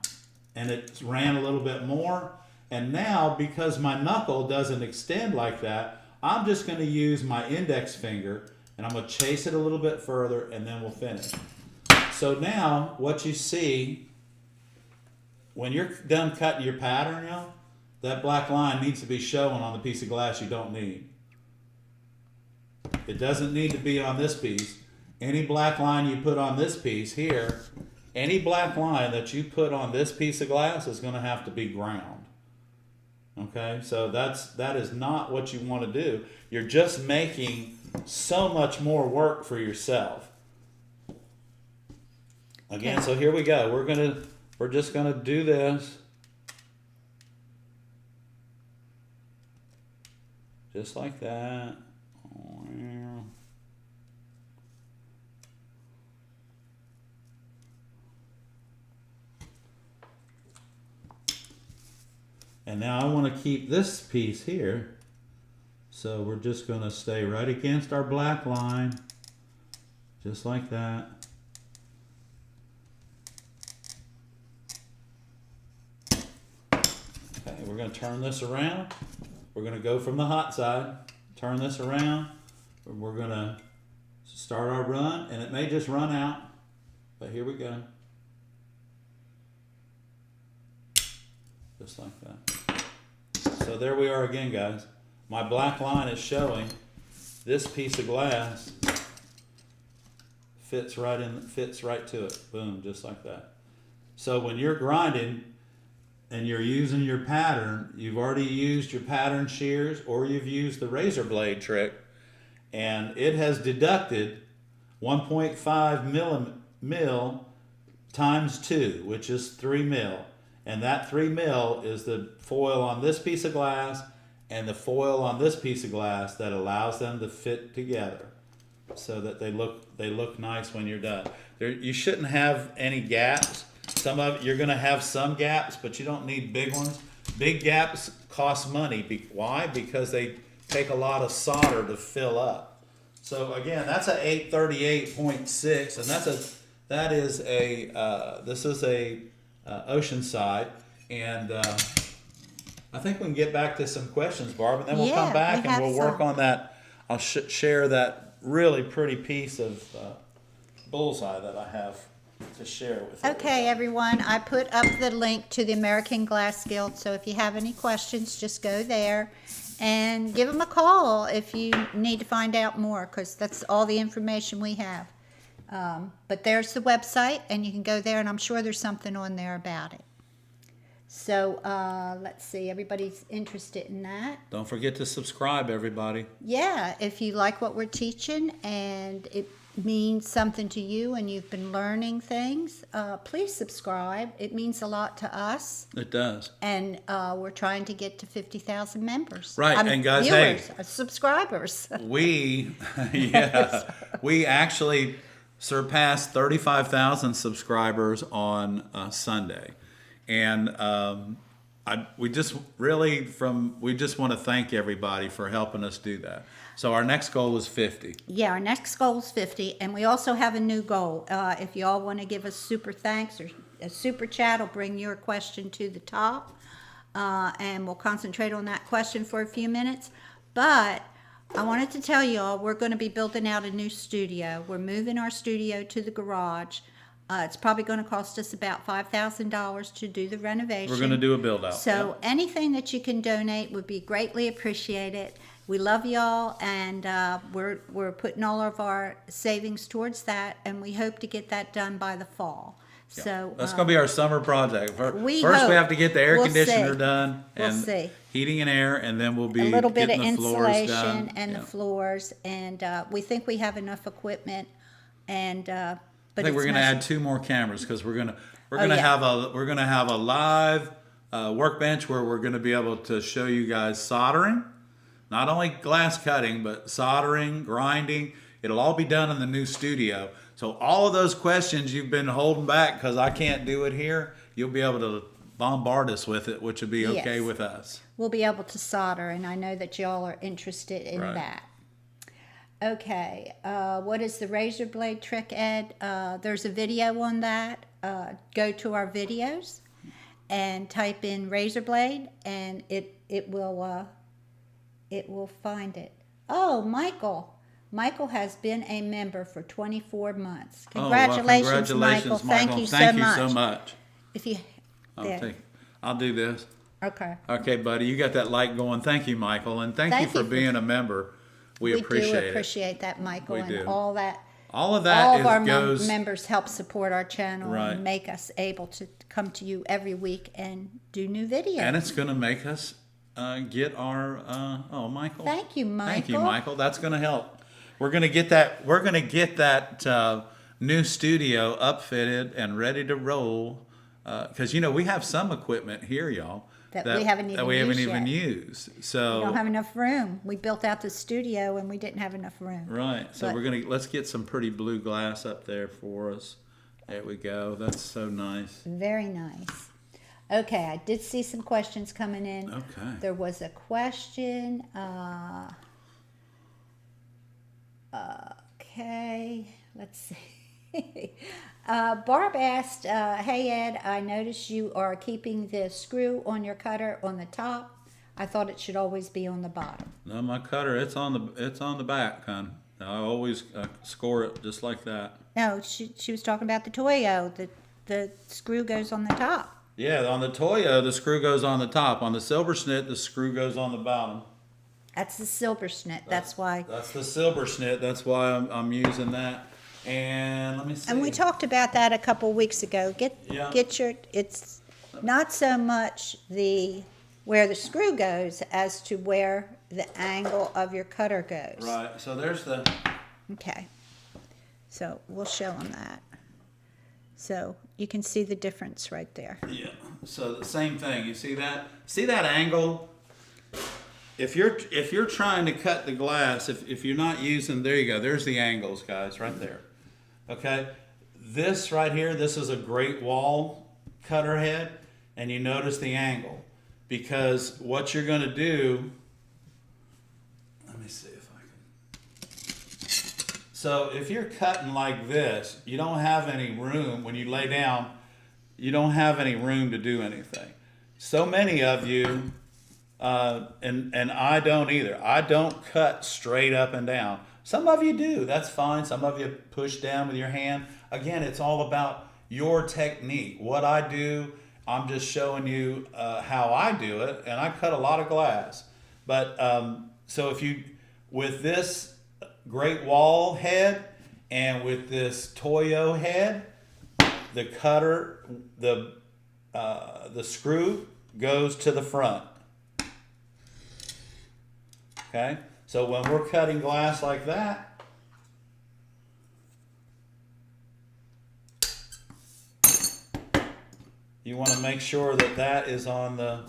and it ran a little bit more. And now because my knuckle doesn't extend like that, I'm just going to use my index finger and I'm going to chase it a little bit further and then we'll finish. So now what you see when you're done cutting your pattern, that black line needs to be showing on the piece of glass you don't need. It doesn't need to be on this piece. Any black line you put on this piece here, any black line that you put on this piece of glass is going to have to be ground. Okay, so that is not what you want to do. You're just making so much more work for yourself. Again, so here we go. We're just gonna do this. Just like that. And now I want to keep this piece here. So we're just going to stay right against our black line. Just like that. Okay, we're going to turn this around. We're going to go from the hot side. Turn this around. We're going to start our run. And it may just run out. But here we go. just like that. So there we are again, guys. My black line is showing this piece of glass fits right to it. Boom, just like that. So when you're grinding and you're using your pattern, you've already used your pattern shears or you've used the razor blade trick, and it has deducted 1.5 mil times 2, which is 3 mil. And that 3 mil is the foil on this piece of glass and the foil on this piece of glass that allows them to fit together so that they look nice when you're done. You shouldn't have any gaps. You're going to have some gaps, but you don't need big ones. Big gaps cost money. Why? Because they take a lot of solder to fill up. So again, that's a 838.6, and this is a Oceanside, and I think we can get back to some questions, Barb, and then we'll come back and we'll work on that. I'll share that really pretty piece of bullseye that I have to share with you. Okay, everyone, I put up the link to the American Glass Guild, so if you have any questions, just go there and give them a call if you need to find out more, because that's all the information we have. But there's the website, and you can go there, and I'm sure there's something on there about it. So let's see, everybody's interested in that. Don't forget to subscribe, everybody. Yeah, if you like what we're teaching and it means something to you and you've been learning things, please subscribe. It means a lot to us. It does. And we're trying to get to 50,000 members. Right, and guys, viewers, subscribers. We actually surpassed 35,000 subscribers on Sunday. And we just want to thank everybody for helping us do that. So our next goal is 50. Yeah, our next goal is 50, and we also have a new goal. If you all want to give us super thanks or a super chat, will bring your question to the top, and we'll concentrate on that question for a few minutes. But I wanted to tell you all, we're going to be building out a new studio. We're moving our studio to the garage. It's probably going to cost us about $5,000 to do the renovation. We're going to do a build out. So anything that you can donate would be greatly appreciated. We love y'all, and we're putting all of our savings towards that, and we hope to get that done by the fall. Yeah. So that's going to be our summer project. First, we have to get the air conditioner done and heating and air, and then we'll be a little bit of the floors insulation done. and the floors, and we think we have enough equipment, and but I think we're going to add 2 more cameras because we're going to have a live workbench where we're going to be able to show you guys soldering, not only glass cutting but soldering, grinding. It'll all be done in the new studio. So all of those questions you've been holding back because I can't do it here, you'll be able to bombard us with it, which would be okay with us. We'll be able to solder, and I know that y'all are interested in that. Okay, what is the razor blade trick, Ed? There's a video on that. Go to our videos and type in razor blade, and it will find it. Oh, Michael has been a member for 24 months. Congratulations, Michael. Thank you so much. If you, I'll do this. Okay. Okay, buddy, you got that light going. Thank you, Michael, and thank you for being a member. We appreciate it. We do appreciate that, Michael, we and do. all that. All of that all of our members help support our channel and make us able to come to you every week and do new videos. And it's going to make us get our Michael. Thank you, Michael. Thank you, Michael. That's going to help. We're going to get that. We're going to get that new studio upfitted and ready to roll. Because we have some equipment here, y'all, that we haven't even used. So we don't have enough room. We built out the studio and we didn't have enough room. Right. So let's get some pretty blue glass up there for us. There we go. That's so nice. Very nice. Okay, I did see some questions coming in. Okay. There was a question. Okay, let's see. Barb asked, hey Ed, I noticed you are keeping the screw on your cutter on the top. I thought it should always be on the bottom. No, my cutter, it's on the back, hon. I always score it just like that. No, she was talking about the Toyo. The screw goes on the top. Yeah, on the Toyo, the screw goes on the top. On the Silver Snit, the screw goes on the bottom. That's the silver snit. That's why. That's the Silver Snit. That's why I'm using that. And let me see. And we talked about that a couple weeks ago. Yeah. Get your. It's not so much where the screw goes as to where the angle of your cutter goes. Right. So there's the. Okay. So we'll show them that. So you can see the difference right there. Yeah. So the same thing. You see that? See that angle? If you're trying to cut the glass, if you're not using, there you go. There's the angles, guys, right there. Okay. This right here, this is a Great Wall cutter head, and you notice the angle because what you're going to do. Let me see if I can. So if you're cutting like this, you don't have any room when you lay down. You don't have any room to do anything. So many of you. And I don't either. I don't cut straight up and down. Some of you do. That's fine. Some of you push down with your hand. Again, it's all about your technique. What I do, I'm just showing you how I do it, and I cut a lot of glass. But so if you, with this Great Wall head and with this Toyo head, the cutter, the screw goes to the front. Okay, so when we're cutting glass like that, you want to make sure that that is on the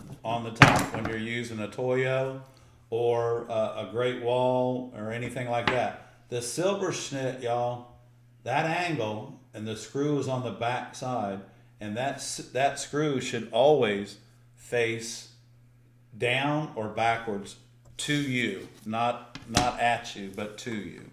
top when you're using a Toyo or a Great Wall or anything like that. The Silver Snit, y'all, that angle and the screw is on the back side, and that screw should always face down or backwards to you, not at you, but to you.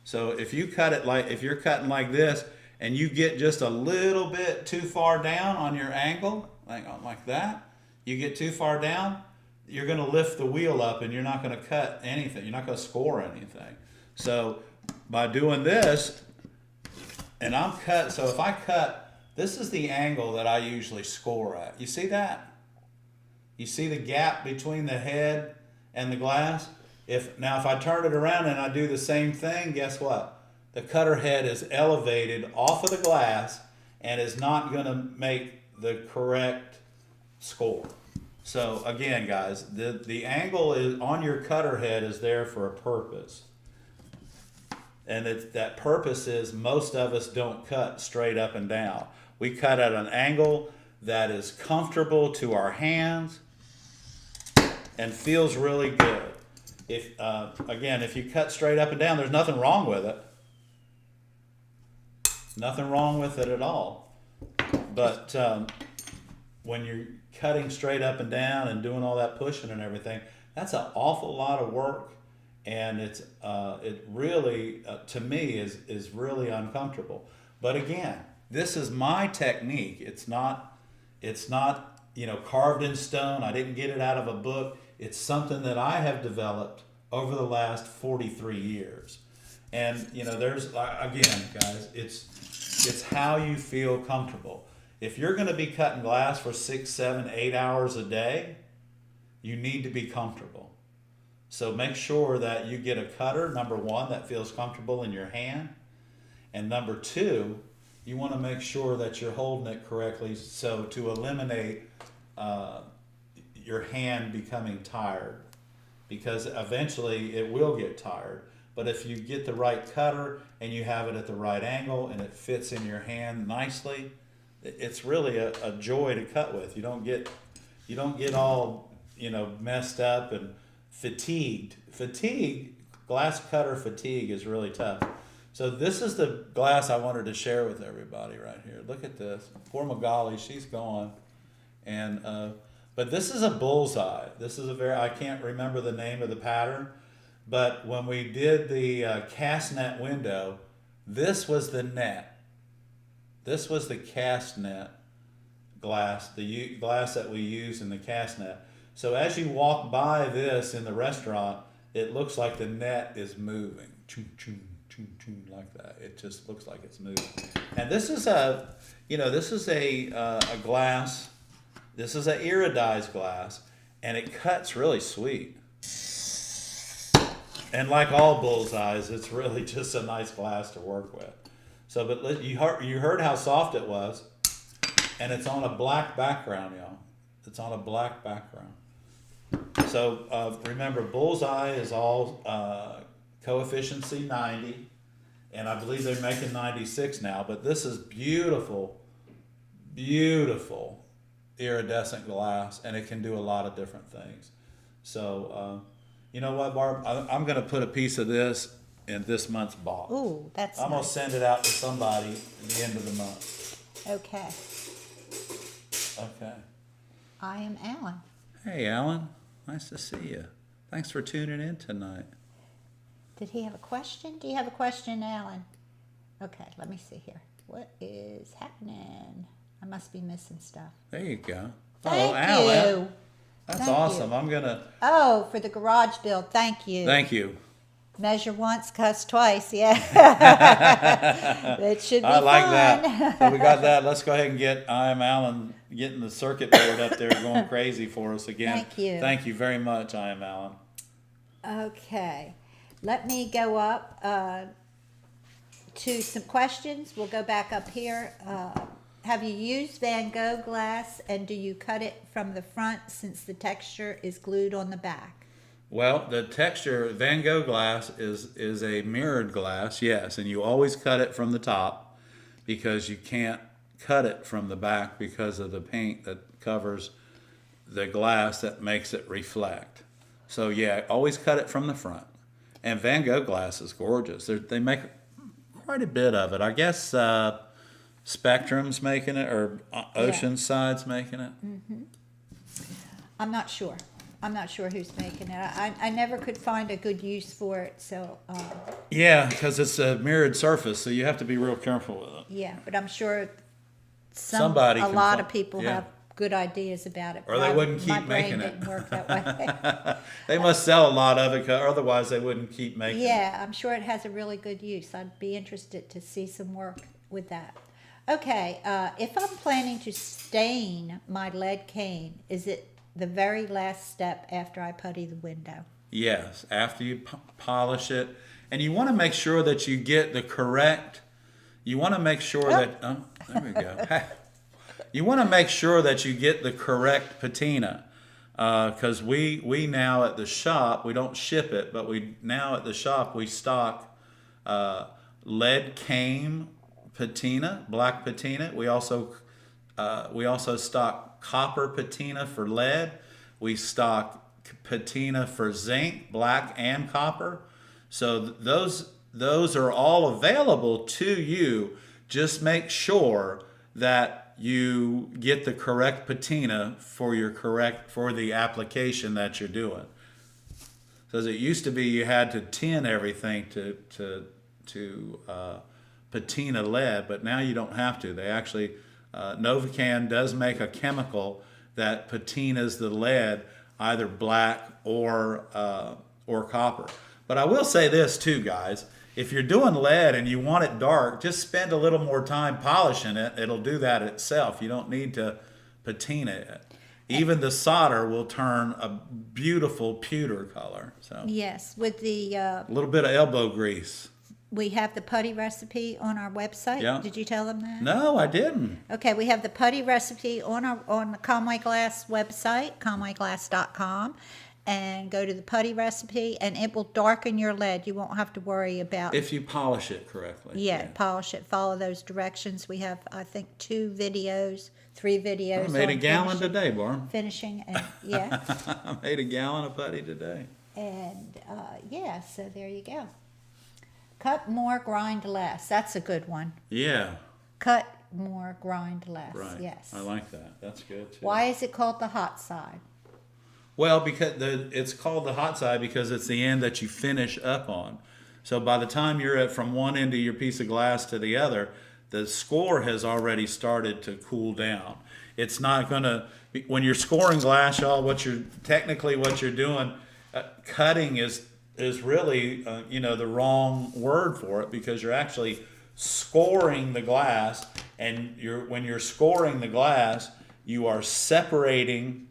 So if you cut it if you're cutting like this and you get just a little bit too far down on your angle, like that, you get too far down, you're going to lift the wheel up and you're not going to cut anything. You're not going to score anything. So by doing this, and so if I cut, this is the angle that I usually score at. You see that? You see the gap between the head and the glass? If I turn it around and I do the same thing, guess what? The cutter head is elevated off of the glass and is not going to make the correct score. So again, guys, the angle is on your cutter head is there for a purpose. And that purpose is most of us don't cut straight up and down. We cut at an angle that is comfortable to our hands and feels really good. If you cut straight up and down, there's nothing wrong with it. Nothing wrong with it at all. But when you're cutting straight up and down and doing all that pushing and everything, that's an awful lot of work, and it really to me is really uncomfortable. But again, this is my technique. It's not carved in stone. I didn't get it out of a book. It's something that I have developed over the last 43 years. And, there's, again, guys, it's how you feel comfortable. If you're going to be cutting glass for 6, 7, 8 hours a day, you need to be comfortable. So make sure that you get a cutter, number one, that feels comfortable in your hand. And number two, you want to make sure that you're holding it correctly so to eliminate your hand becoming tired, because eventually it will get tired. But if you get the right cutter and you have it at the right angle and it fits in your hand nicely, it's really a joy to cut with. You don't get all messed up and fatigued. Glass cutter fatigue is really tough. So this is the glass I wanted to share with everybody right here. Look at this. Poor Magali, she's gone. And but this is a bullseye. This is I can't remember the name of the pattern, but when we did the cast net window, this was the net. This was the cast net glass, the glass that we use in the cast net. So as you walk by this in the restaurant, it looks like the net is moving. Choom, choom, choom, choom, like that. It just looks like it's moving. And this is a glass This is an iridized glass, and it cuts really sweet. And like all bullseyes, it's really just a nice glass to work with. So, but you heard how soft it was, and it's on a black background, y'all. It's on a black background. So remember, bullseye is all coefficiency 90, and I believe they're making 96 now. But this is beautiful, beautiful iridescent glass, and it can do a lot of different things. So you know what, Barb? I'm going to put a piece of this in this month's box. Ooh, that's I'm going to nice. send it out to somebody at the end of the month. Okay. Okay. I am Alan. Hey, Alan. Nice to see you. Thanks for tuning in tonight. Did he have a question? Do you have a question, Alan? Okay, let me see here. What is happening? I must be missing stuff. There you go. Thank Alan. you. That's Thank awesome. you. I'm going to... Oh, for the garage build. Thank you. Thank you. Measure once, cuss twice. Yeah. It should be I like fun. that. So we got that. Let's go ahead and get I Am Alan getting the circuit board up there going crazy for us again. Thank you. Thank you very much, I Am Alan. Okay. Let me go up to some questions. We'll go back up here. Have you used Van Gogh glass, and do you cut it from the front since the texture is glued on the back? Well, the texture, Van Gogh glass is a mirrored glass, yes, and you always cut it from the top because you can't cut it from the back because of the paint that covers the glass that makes it reflect. So yeah, always cut it from the front. And Van Gogh glass is gorgeous. They make quite a bit of it. I guess Spectrum's making it, or Oceanside's making it. Mm-hmm. I'm not sure. I'm not sure who's making it. I never could find a good use for it, so... Yeah, because it's a mirrored surface, so you have to be real careful with it. Yeah, but I'm sure Somebody a can lot fi- of people yeah. have good ideas about it. Or they wouldn't keep my brain making it. didn't work that way. They must sell a lot of it, 'cause otherwise they wouldn't keep making it. Yeah, I'm sure it has a really good use. I'd be interested to see some work with that. Okay, if I'm planning to stain my lead cane, is it the very last step after I putty the window? Yes, after you polish it. And you want to make sure that you get the correct, you want to make sure that, there we go. You want to make sure that you get the correct patina. Because we now at the shop, we don't ship it, but we now at the shop, we stock lead cane patina, black patina. We also stock copper patina for lead. We stock patina for zinc, black and copper. So those are all available to you. Just make sure that you get the correct patina for the application that you're doing. Because it used to be you had to tin everything to patina lead, but now you don't have to. They actually Novacan does make a chemical that patinas the lead either black or copper. But I will say this too, guys. If you're doing lead and you want it dark, just spend a little more time polishing it. It'll do that itself. You don't need to patina it. Even the solder will turn a beautiful pewter color. So Yes, with the a little bit of elbow grease. we have the putty recipe on our website. Yeah. Did you tell them that? No, I didn't. Okay, we have the putty recipe on the Conway Glass website, conwayglass.com, and go to the putty recipe, and it will darken your lead. You won't have to worry about If you polish it correctly. polish it. Follow those directions. We have, I think, 3 videos. I made a on gallon today, Barb. finishing, and yeah, I made a gallon of putty today. and so there you go. Cut more, grind less. That's a good one. Yeah, Cut more, grind less. right. Yes. I like that. That's good too. Why is it called the hot side? Well, because it's called the hot side because it's the end that you finish up on. So by the time you're from one end of your piece of glass to the other, the score has already started to cool down. It's not going to, when you're scoring glass, y'all, what you're doing, cutting is really, the wrong word for it, because you're actually scoring the glass, and when you're scoring the glass, you are separating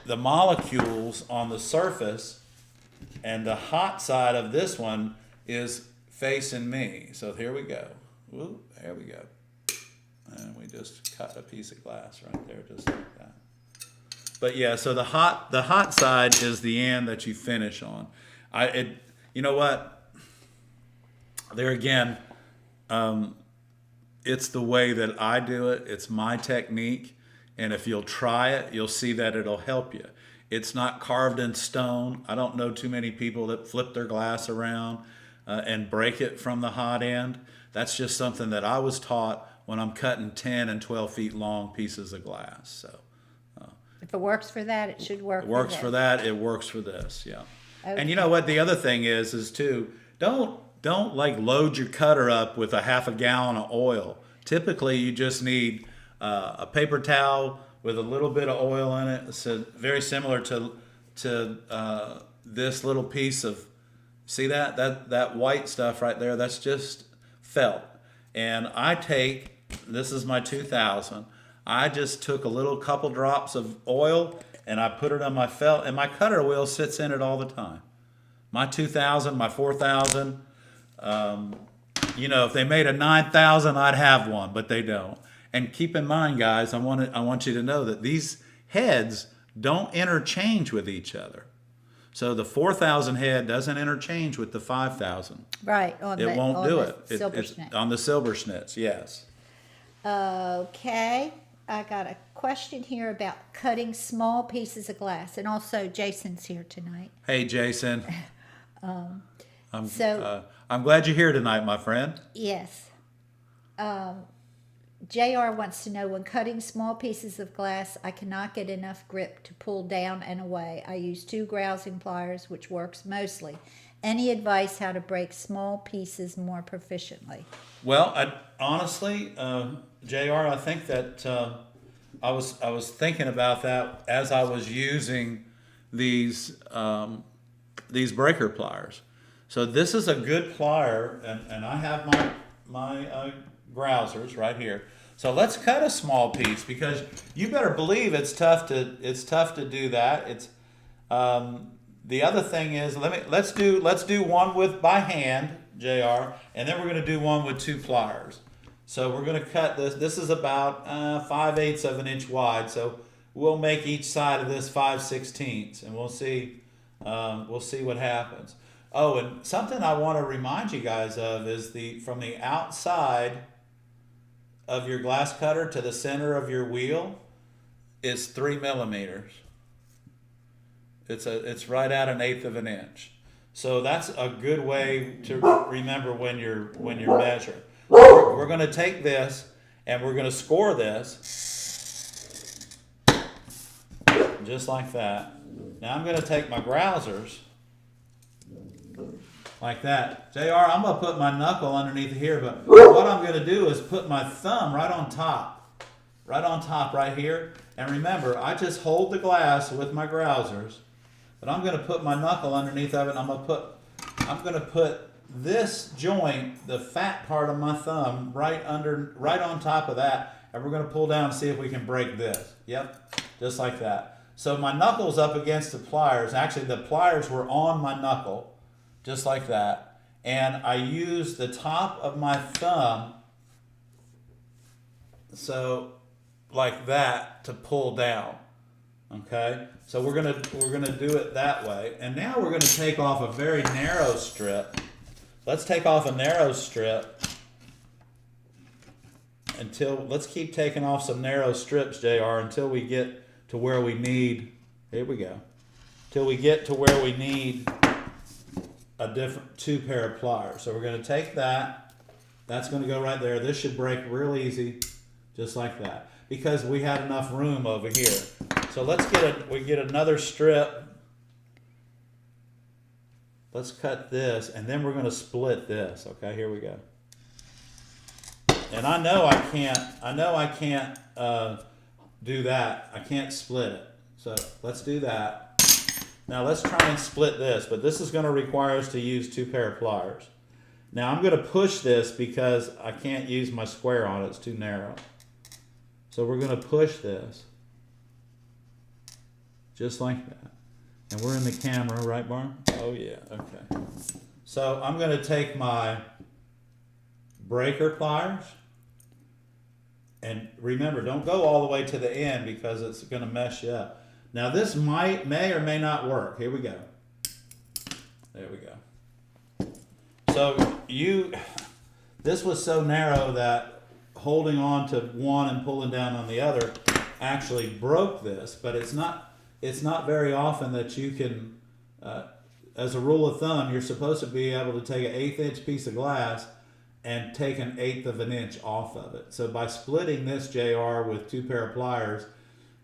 the molecules on the surface, and the hot side of this one is facing me. So here we go. Woo, there we go. And we just cut a piece of glass right there, just like that. But yeah, so the hot side is the end that you finish on. You know what? There again, it's the way that I do it. It's my technique. And if you'll try it, you'll see that it'll help you. It's not carved in stone. I don't know too many people that flip their glass around and break it from the hot end. That's just something that I was taught when I'm cutting 10 and 12 feet long pieces of glass. So if it works for that, it should work. It works for that. It works for this. Yeah. Okay. And you know what? The other thing is too, don't like load your cutter up with a half a gallon of oil. Typically, you just need a paper towel with a little bit of oil in it. It's very similar to this little piece of, see that white stuff right there? That's just felt. And this is my 2000. I just took a couple drops of oil and I put it on my felt, and my cutter wheel sits in it all the time. My 2000, my 4000, if they made a 9000, I'd have one, but they don't. And keep in mind, guys, I want you to know that these heads don't interchange with each other. So the 4000 head doesn't interchange with the 5000. Right. It won't do it. Silver It's snit. on the silver snits, yes. Okay. I got a question here about cutting small pieces of glass. And also, Jason's here tonight. Hey, Jason. I'm glad you're here tonight, my friend. Yes. JR wants to know, when cutting small pieces of glass, I cannot get enough grip to pull down and away. I use 2 grousing pliers, which works mostly. Any advice how to break small pieces more proficiently? Well, honestly, JR, I think that I was thinking about that as I was using these breaker pliers. So this is a good plier, and I have my grousers right here. So let's cut a small piece, because you better believe it's tough to do that. It's the other thing is, let's do one by hand, JR, and then we're going to do one with 2 pliers. So we're going to cut this. This is about 5/8 of an inch wide. So we'll make each side of this 5/16, and we'll see what happens. Oh, and something I want to remind you guys of is from the outside of your glass cutter to the center of your wheel is 3 millimeters. It's right at 1/8 of an inch. So that's a good way to remember when you're measuring. We're going to take this and we're going to score this just like that. Now I'm going to take my grousers like that. JR, I'm going to put my knuckle underneath here, but what I'm going to do is put my thumb right on top right here. And remember, I just hold the glass with my grousers, but I'm going to put my knuckle underneath of it, and I'm going to put this joint, the fat part of my thumb, right on top of that, and we're going to pull down and see if we can break this. Yep, just like that. So my knuckle's up against the pliers. Actually, the pliers were on my knuckle, just like that. And I use the top of my thumb, so like that, to pull down. Okay, so we're gonna do it that way. And now we're gonna take off a very narrow strip. Let's take off a narrow strip let's keep taking off some narrow strips, JR, until we get to where we need, here we go, till we get to where we need a different 2 pair of pliers. So we're gonna take that's gonna go right there. This should break real easy, just like that, because we had enough room over here. So we get another strip. Let's cut this, and then we're going to split this. Okay, here we go. And I know I can't do that. I can't split it. So let's do that. Now let's try and split this, but this is going to require us to use 2 pair of pliers. Now I'm going to push this because I can't use my square on it. It's too narrow. So we're going to push this just like that. And we're in the camera, right, Barb? Oh yeah, okay. So I'm going to take my breaker pliers, and remember, don't go all the way to the end because it's going to mess you up. Now this may or may not work. Here we go. There we go. So this was so narrow that holding on to one and pulling down on the other actually broke this, but it's not very often that you can, as a rule of thumb, you're supposed to be able to take an 1/8 inch piece of glass and take an 1/8 of an inch off of it. So by splitting this, JR, with 2 pair of pliers,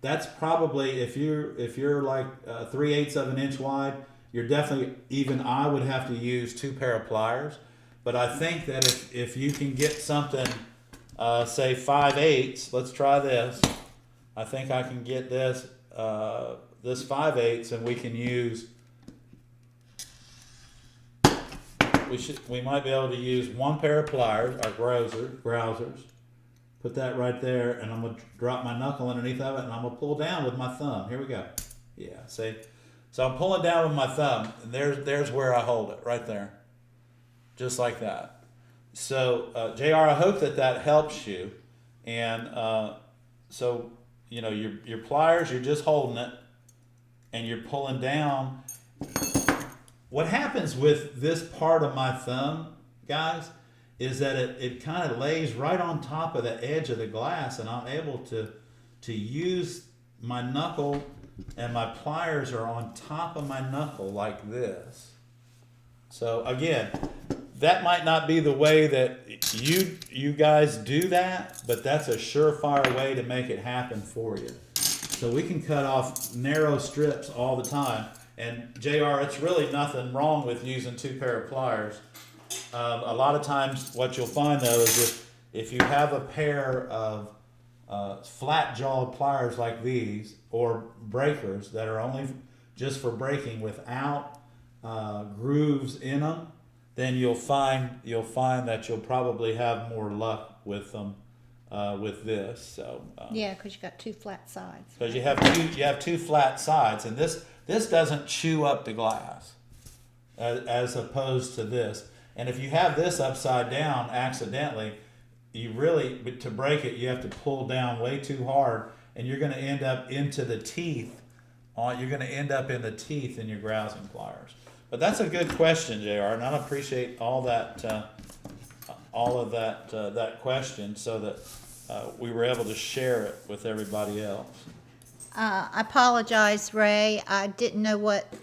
that's probably, if you're like 3/8 of an inch wide, you're definitely, even I would have to use 2 pair of pliers. But I think that if you can get something, say 5/8, let's try this. I think I can get this 5/8, and we can use, we might be able to use 1 pair of pliers, our grousers. Put that right there, and I'm gonna drop my knuckle underneath of it, and I'm gonna pull down with my thumb. Here we go. Yeah, see? So I'm pulling down with my thumb, and there's where I hold it, right there. Just like that. So, JR, I hope that helps you. And so, you know, your pliers, you're just holding it, and you're pulling down. What happens with this part of my thumb, guys, is that it kind of lays right on top of the edge of the glass, and I'm able to use my knuckle, and my pliers are on top of my knuckle like this. So again, that might not be the way that you guys do that, but that's a surefire way to make it happen for you. So we can cut off narrow strips all the time. And JR, it's really nothing wrong with using 2 pair of pliers. A lot of times what you'll find though is if you have a pair of flat-jawed pliers like these, or breakers that are only just for breaking without grooves in them, then you'll find that you'll probably have more luck with them with this. So Yeah, because you got 2 flat sides. because you have two flat sides, and this doesn't chew up the glass as opposed to this. And if you have this upside down accidentally, you really, to break it, you have to pull down way too hard, and you're going to end up into the teeth. You're going to end up in the teeth in your grousing pliers. But that's a good question, JR, and I appreciate all that, that question, so that we were able to share it with everybody else. I apologize, Ray. I didn't know what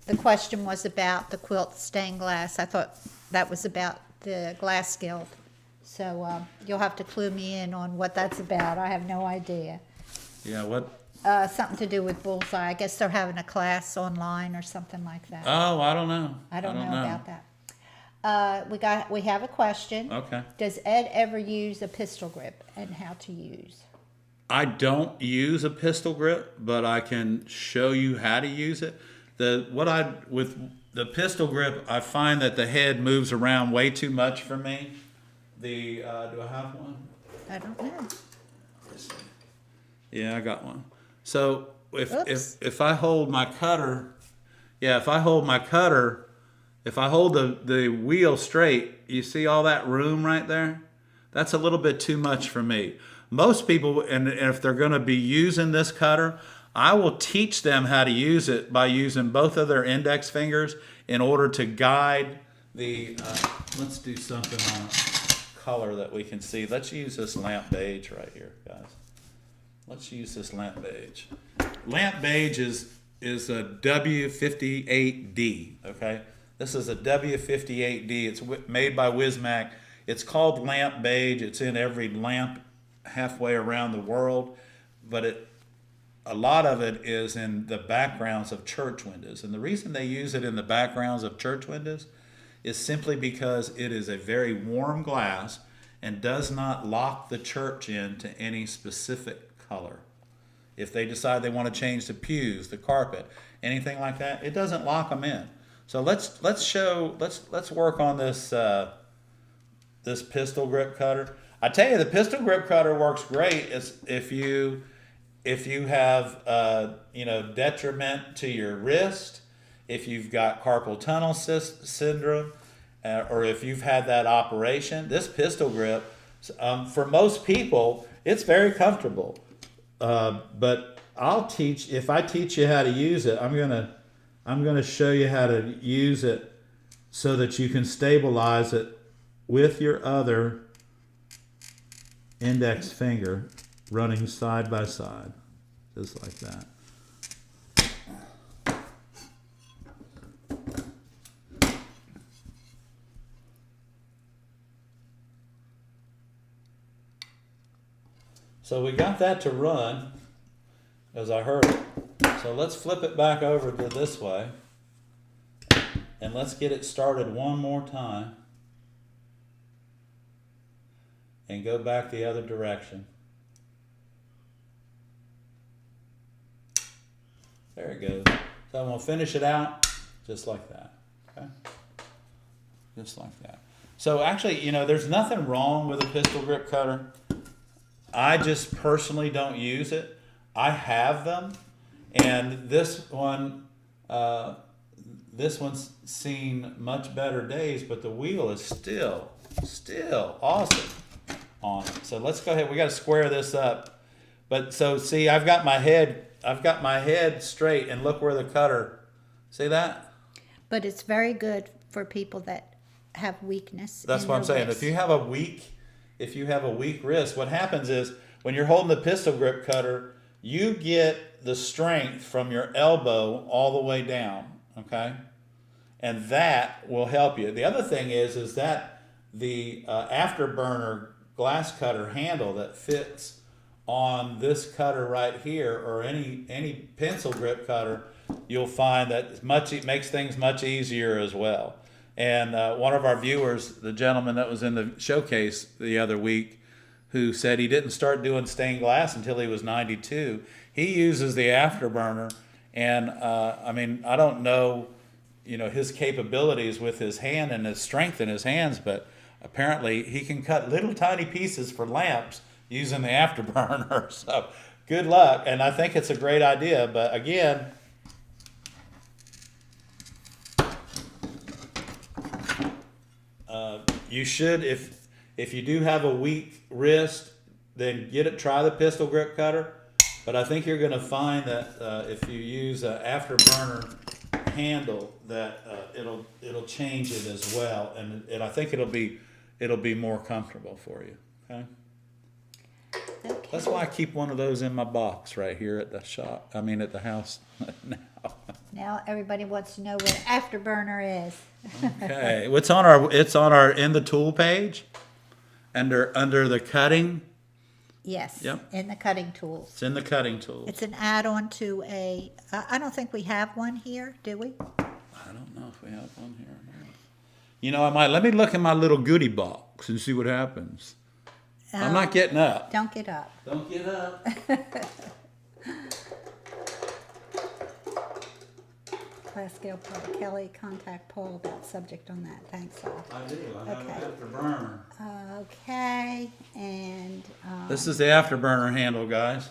the question was about, the quilt stained glass. I thought that was about the glass guild. So you'll have to clue me in on what that's about. I have no idea. Yeah, what? Something to do with Bullseye. I guess they're having a class online or something like that. Oh, I don't know. I don't know about that. We have a question. Okay. Does Ed ever use a pistol grip, and how to use? I don't use a pistol grip, but I can show you how to use it. With the pistol grip, I find that the head moves around way too much for me. Do I have one? I don't know. Yeah, I got one. So if I hold my cutter, if I hold the wheel straight, you see all that room right there? That's a little bit too much for me. Most people, and if they're going to be using this cutter, I will teach them how to use it by using both of their index fingers in order to guide the, let's do something on a color that we can see. Let's use this lamp beige right here, guys. Let's use this lamp beige. Lamp beige is a W58D, okay? This is a W58D. It's made by Wismac. It's called lamp beige. It's in every lamp halfway around the world, but a lot of it is in the backgrounds of church windows. And the reason they use it in the backgrounds of church windows is simply because it is a very warm glass and does not lock the church into any specific color. If they decide they want to change the pews, the carpet, anything like that, it doesn't lock them in. So let's work on this this pistol grip cutter. I tell you, the pistol grip cutter works great if you have detriment to your wrist, if you've got carpal tunnel syndrome, or if you've had that operation. This pistol grip, for most people, it's very comfortable. But if I teach you how to use it, I'm gonna show you how to use it so that you can stabilize it with your other index finger running side by side, just like that. So we got that to run as I heard it. So let's flip it back over to this way and let's get it started one more time and go back the other direction. There it goes. So I'm going to finish it out just like that. Okay? Just like that. So actually, there's nothing wrong with a pistol grip cutter. I just personally don't use it. I have them, and this one's seen much better days, but the wheel is still awesome on it. So let's go ahead. We got to square this up. But so see, I've got my head straight, and look where the cutter. See that? But it's very good for people that have weakness. That's what I'm saying. Wrist. If you have a weak wrist, what happens is when you're holding the pistol grip cutter, you get the strength from your elbow all the way down, okay? And that will help you. The other thing is that the Afterburner glass cutter handle that fits on this cutter right here, or any pencil grip cutter, you'll find that it makes things much easier as well. And one of our viewers, the gentleman that was in the showcase the other week, who said he didn't start doing stained glass until he was 92. He uses the Afterburner, and I don't know, his capabilities with his hand and his strength in his hands, but apparently he can cut little tiny pieces for lamps using the Afterburner. So good luck, and I think it's a great idea. But again, you should, if you do have a weak wrist, then try the pistol grip cutter. But I think you're going to find that if you use an Afterburner handle, that it'll change it as well, and I think it'll be more comfortable for you. Okay. That's why I keep one of those in my box right here at the shop. I mean, at the house now. Now everybody wants to know what Afterburner is. Okay, it's on our in the tool page, under the cutting. Yes. Yep. In the cutting tools. It's in the cutting tools. It's an add-on to I don't think we have one here, do we? I don't know if we have one here or not. I might. Let me look in my little goodie box and see what happens. I'm not getting up. Don't get up. Don't get up. Class scale Paul Kelly, contact Paul about subject on that. Thanks, Paul. I do. I have Okay. an Afterburner. Okay, and This is the Afterburner handle, guys.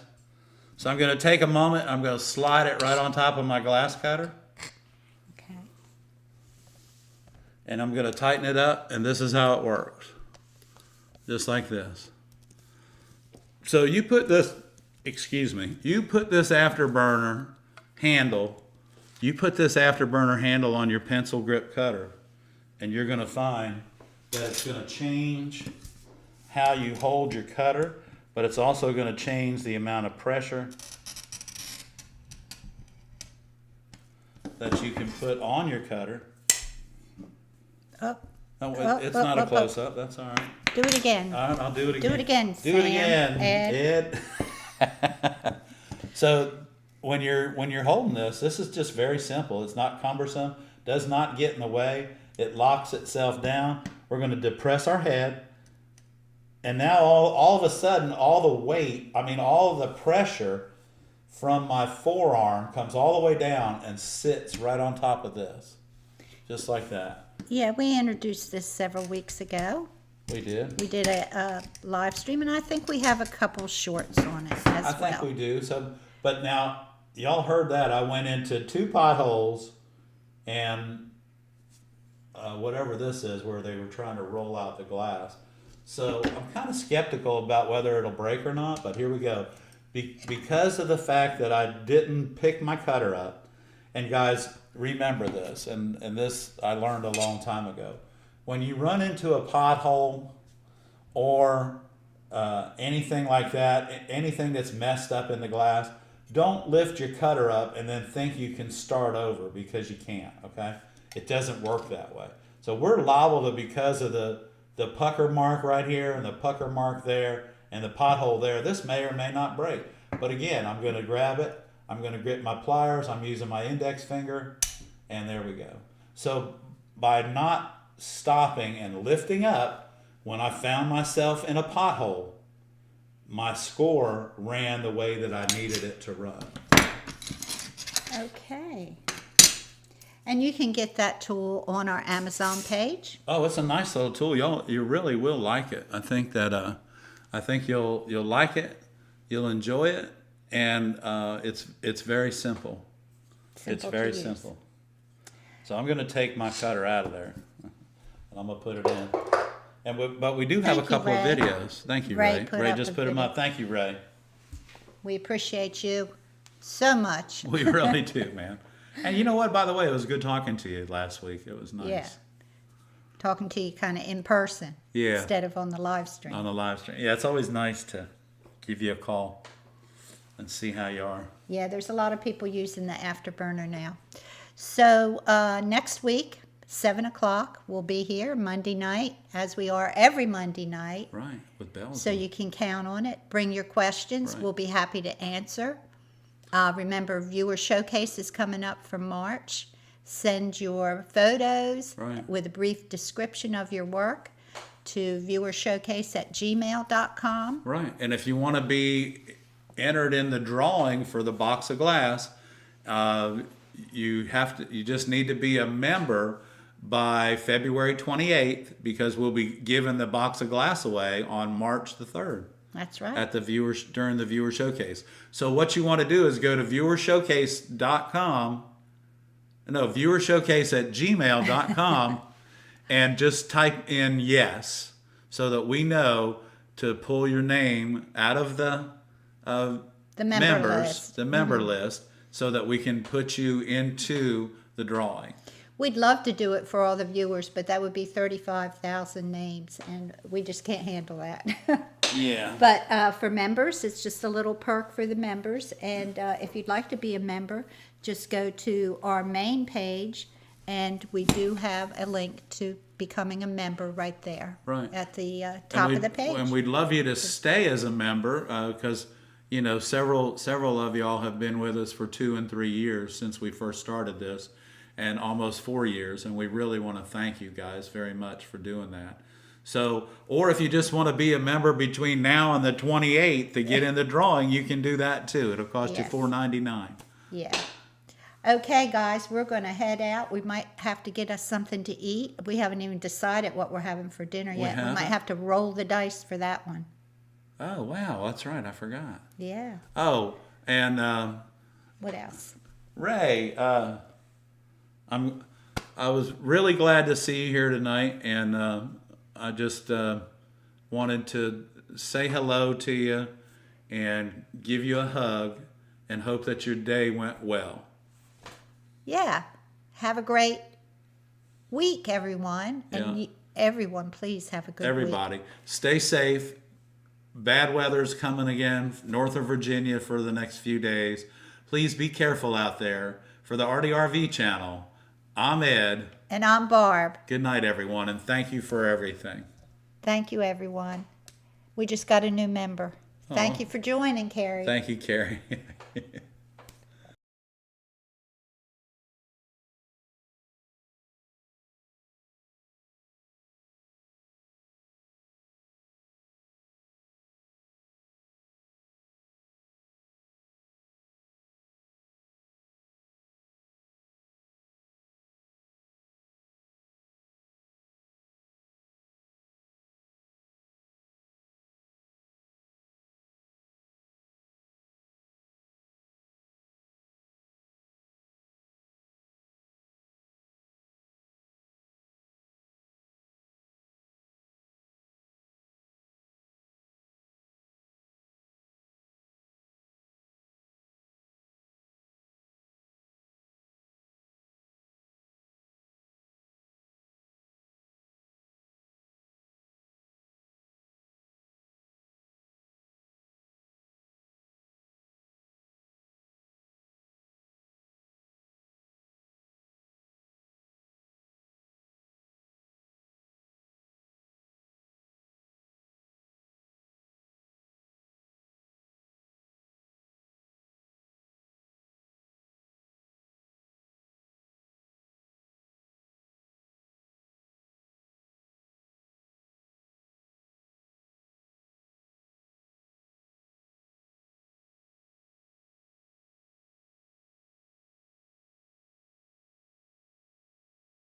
So I'm going to take a moment. I'm going to slide it right on top of my glass cutter. okay. And I'm going to tighten it up, and this is how it works. Just like this. So you put this Afterburner handle, on your pencil grip cutter, and you're going to find that it's going to change how you hold your cutter, but it's also going to change the amount of pressure that you can put on your cutter. Up. No, it's not a close-up. That's all right. Do it again. All right, I'll do it again. Do it again, Do it Sam. again, Ed. So when you're holding this is just very simple. It's not cumbersome. Does not get in the way. It locks itself down. We're going to depress our head, and now all of a sudden, all the weight, all the pressure from my forearm comes all the way down and sits right on top of this, just like that. Yeah, we introduced this several weeks ago. We did. We did a live stream, and I think we have a couple shorts on it as I think well. we do. So, but now y'all heard that I went into 2 potholes and whatever this is, where they were trying to roll out the glass. So I'm kind of skeptical about whether it'll break or not. But here we go. Because of the fact that I didn't pick my cutter up, and guys, remember this, and this I learned a long time ago. When you run into a pothole or anything like that, anything that's messed up in the glass, don't lift your cutter up and then think you can start over, because you can't, okay? It doesn't work that way. So we're liable to, because of the pucker mark right here and the pucker mark there and the pothole there, this may or may not break. But again, I'm going to grab it. I'm going to grip my pliers. I'm using my index finger, and there we go. So by not stopping and lifting up when I found myself in a pothole, my score ran the way that I needed it to run. Okay. And you can get that tool on our Amazon page. Oh, it's a nice little tool. You really will like it. I think that I think you'll like it. You'll enjoy it, and it's very simple. It's very simple. So I'm going to take my cutter out of there, and I'm going to put it in. But we do have a couple of videos. Thank you, Ray. Ray just put them up. Thank you, Ray. We appreciate you so much. We really do, man. And you know what? By the way, it was good talking to you last week. It was nice. Yeah. Talking to you kind of in person. Yeah. Instead of on the live stream. On the live stream. Yeah, it's always nice to give you a call and see how you are. Yeah, there's a lot of people using the Afterburner now. So next week, 7 o'clock, we'll be here Monday night, as we are every Monday night. Right, with bells. So you can count on it. Bring your questions. Right. We'll be happy to answer. Remember, Viewer Showcase is coming up for March. Send your photos with a brief description of your work to viewershowcase@gmail.com. Right, and if you want to be entered in the drawing for the box of glass, you just need to be a member by February 28th, because we'll be giving the box of glass away on March the 3rd. That's right. At the during the Viewer Showcase. So what you want to do is go to viewershowcase.com. No, viewershowcase@gmail.com and just type in yes, so that we know to pull your name out of the member list, so that we can put you into the drawing. We'd love to do it for all the viewers, but that would be 35,000 names, and we just can't handle that. Yeah. But for members, it's just a little perk for the members. And if you'd like to be a member, just go to our main page, and we do have a link to becoming a member right there. Right. At the top of the page. And we'd love you to stay as a member, because several of y'all have been with us for 2 and 3 years since we first started this, and almost 4 years. And we really want to thank you guys very much for doing that. So, or if you just want to be a member between now and the 28th to get in the drawing, you can do that too. It'll cost you $4.99. Yeah. Okay, guys, we're going to head out. We might have to get us something to eat. We haven't even decided what we're having for dinner yet. We might have to roll the dice for that one. Oh, wow. That's right. I forgot. Yeah. Oh, and what else? Ray, I was really glad to see you here tonight, and I just wanted to say hello to you and give you a hug and hope that your day went well. Yeah. Have a great week, everyone. And everyone, please have a good week. Everybody, stay safe. Bad weather's coming again north of Virginia for the next few days. Please be careful out there. For the ARTyRV channel, I'm Ed. And I'm Barb. Good night, everyone, and thank you for everything. Thank you, everyone. We just got a new member. Thank you for joining, Carrie. Thank you, Carrie.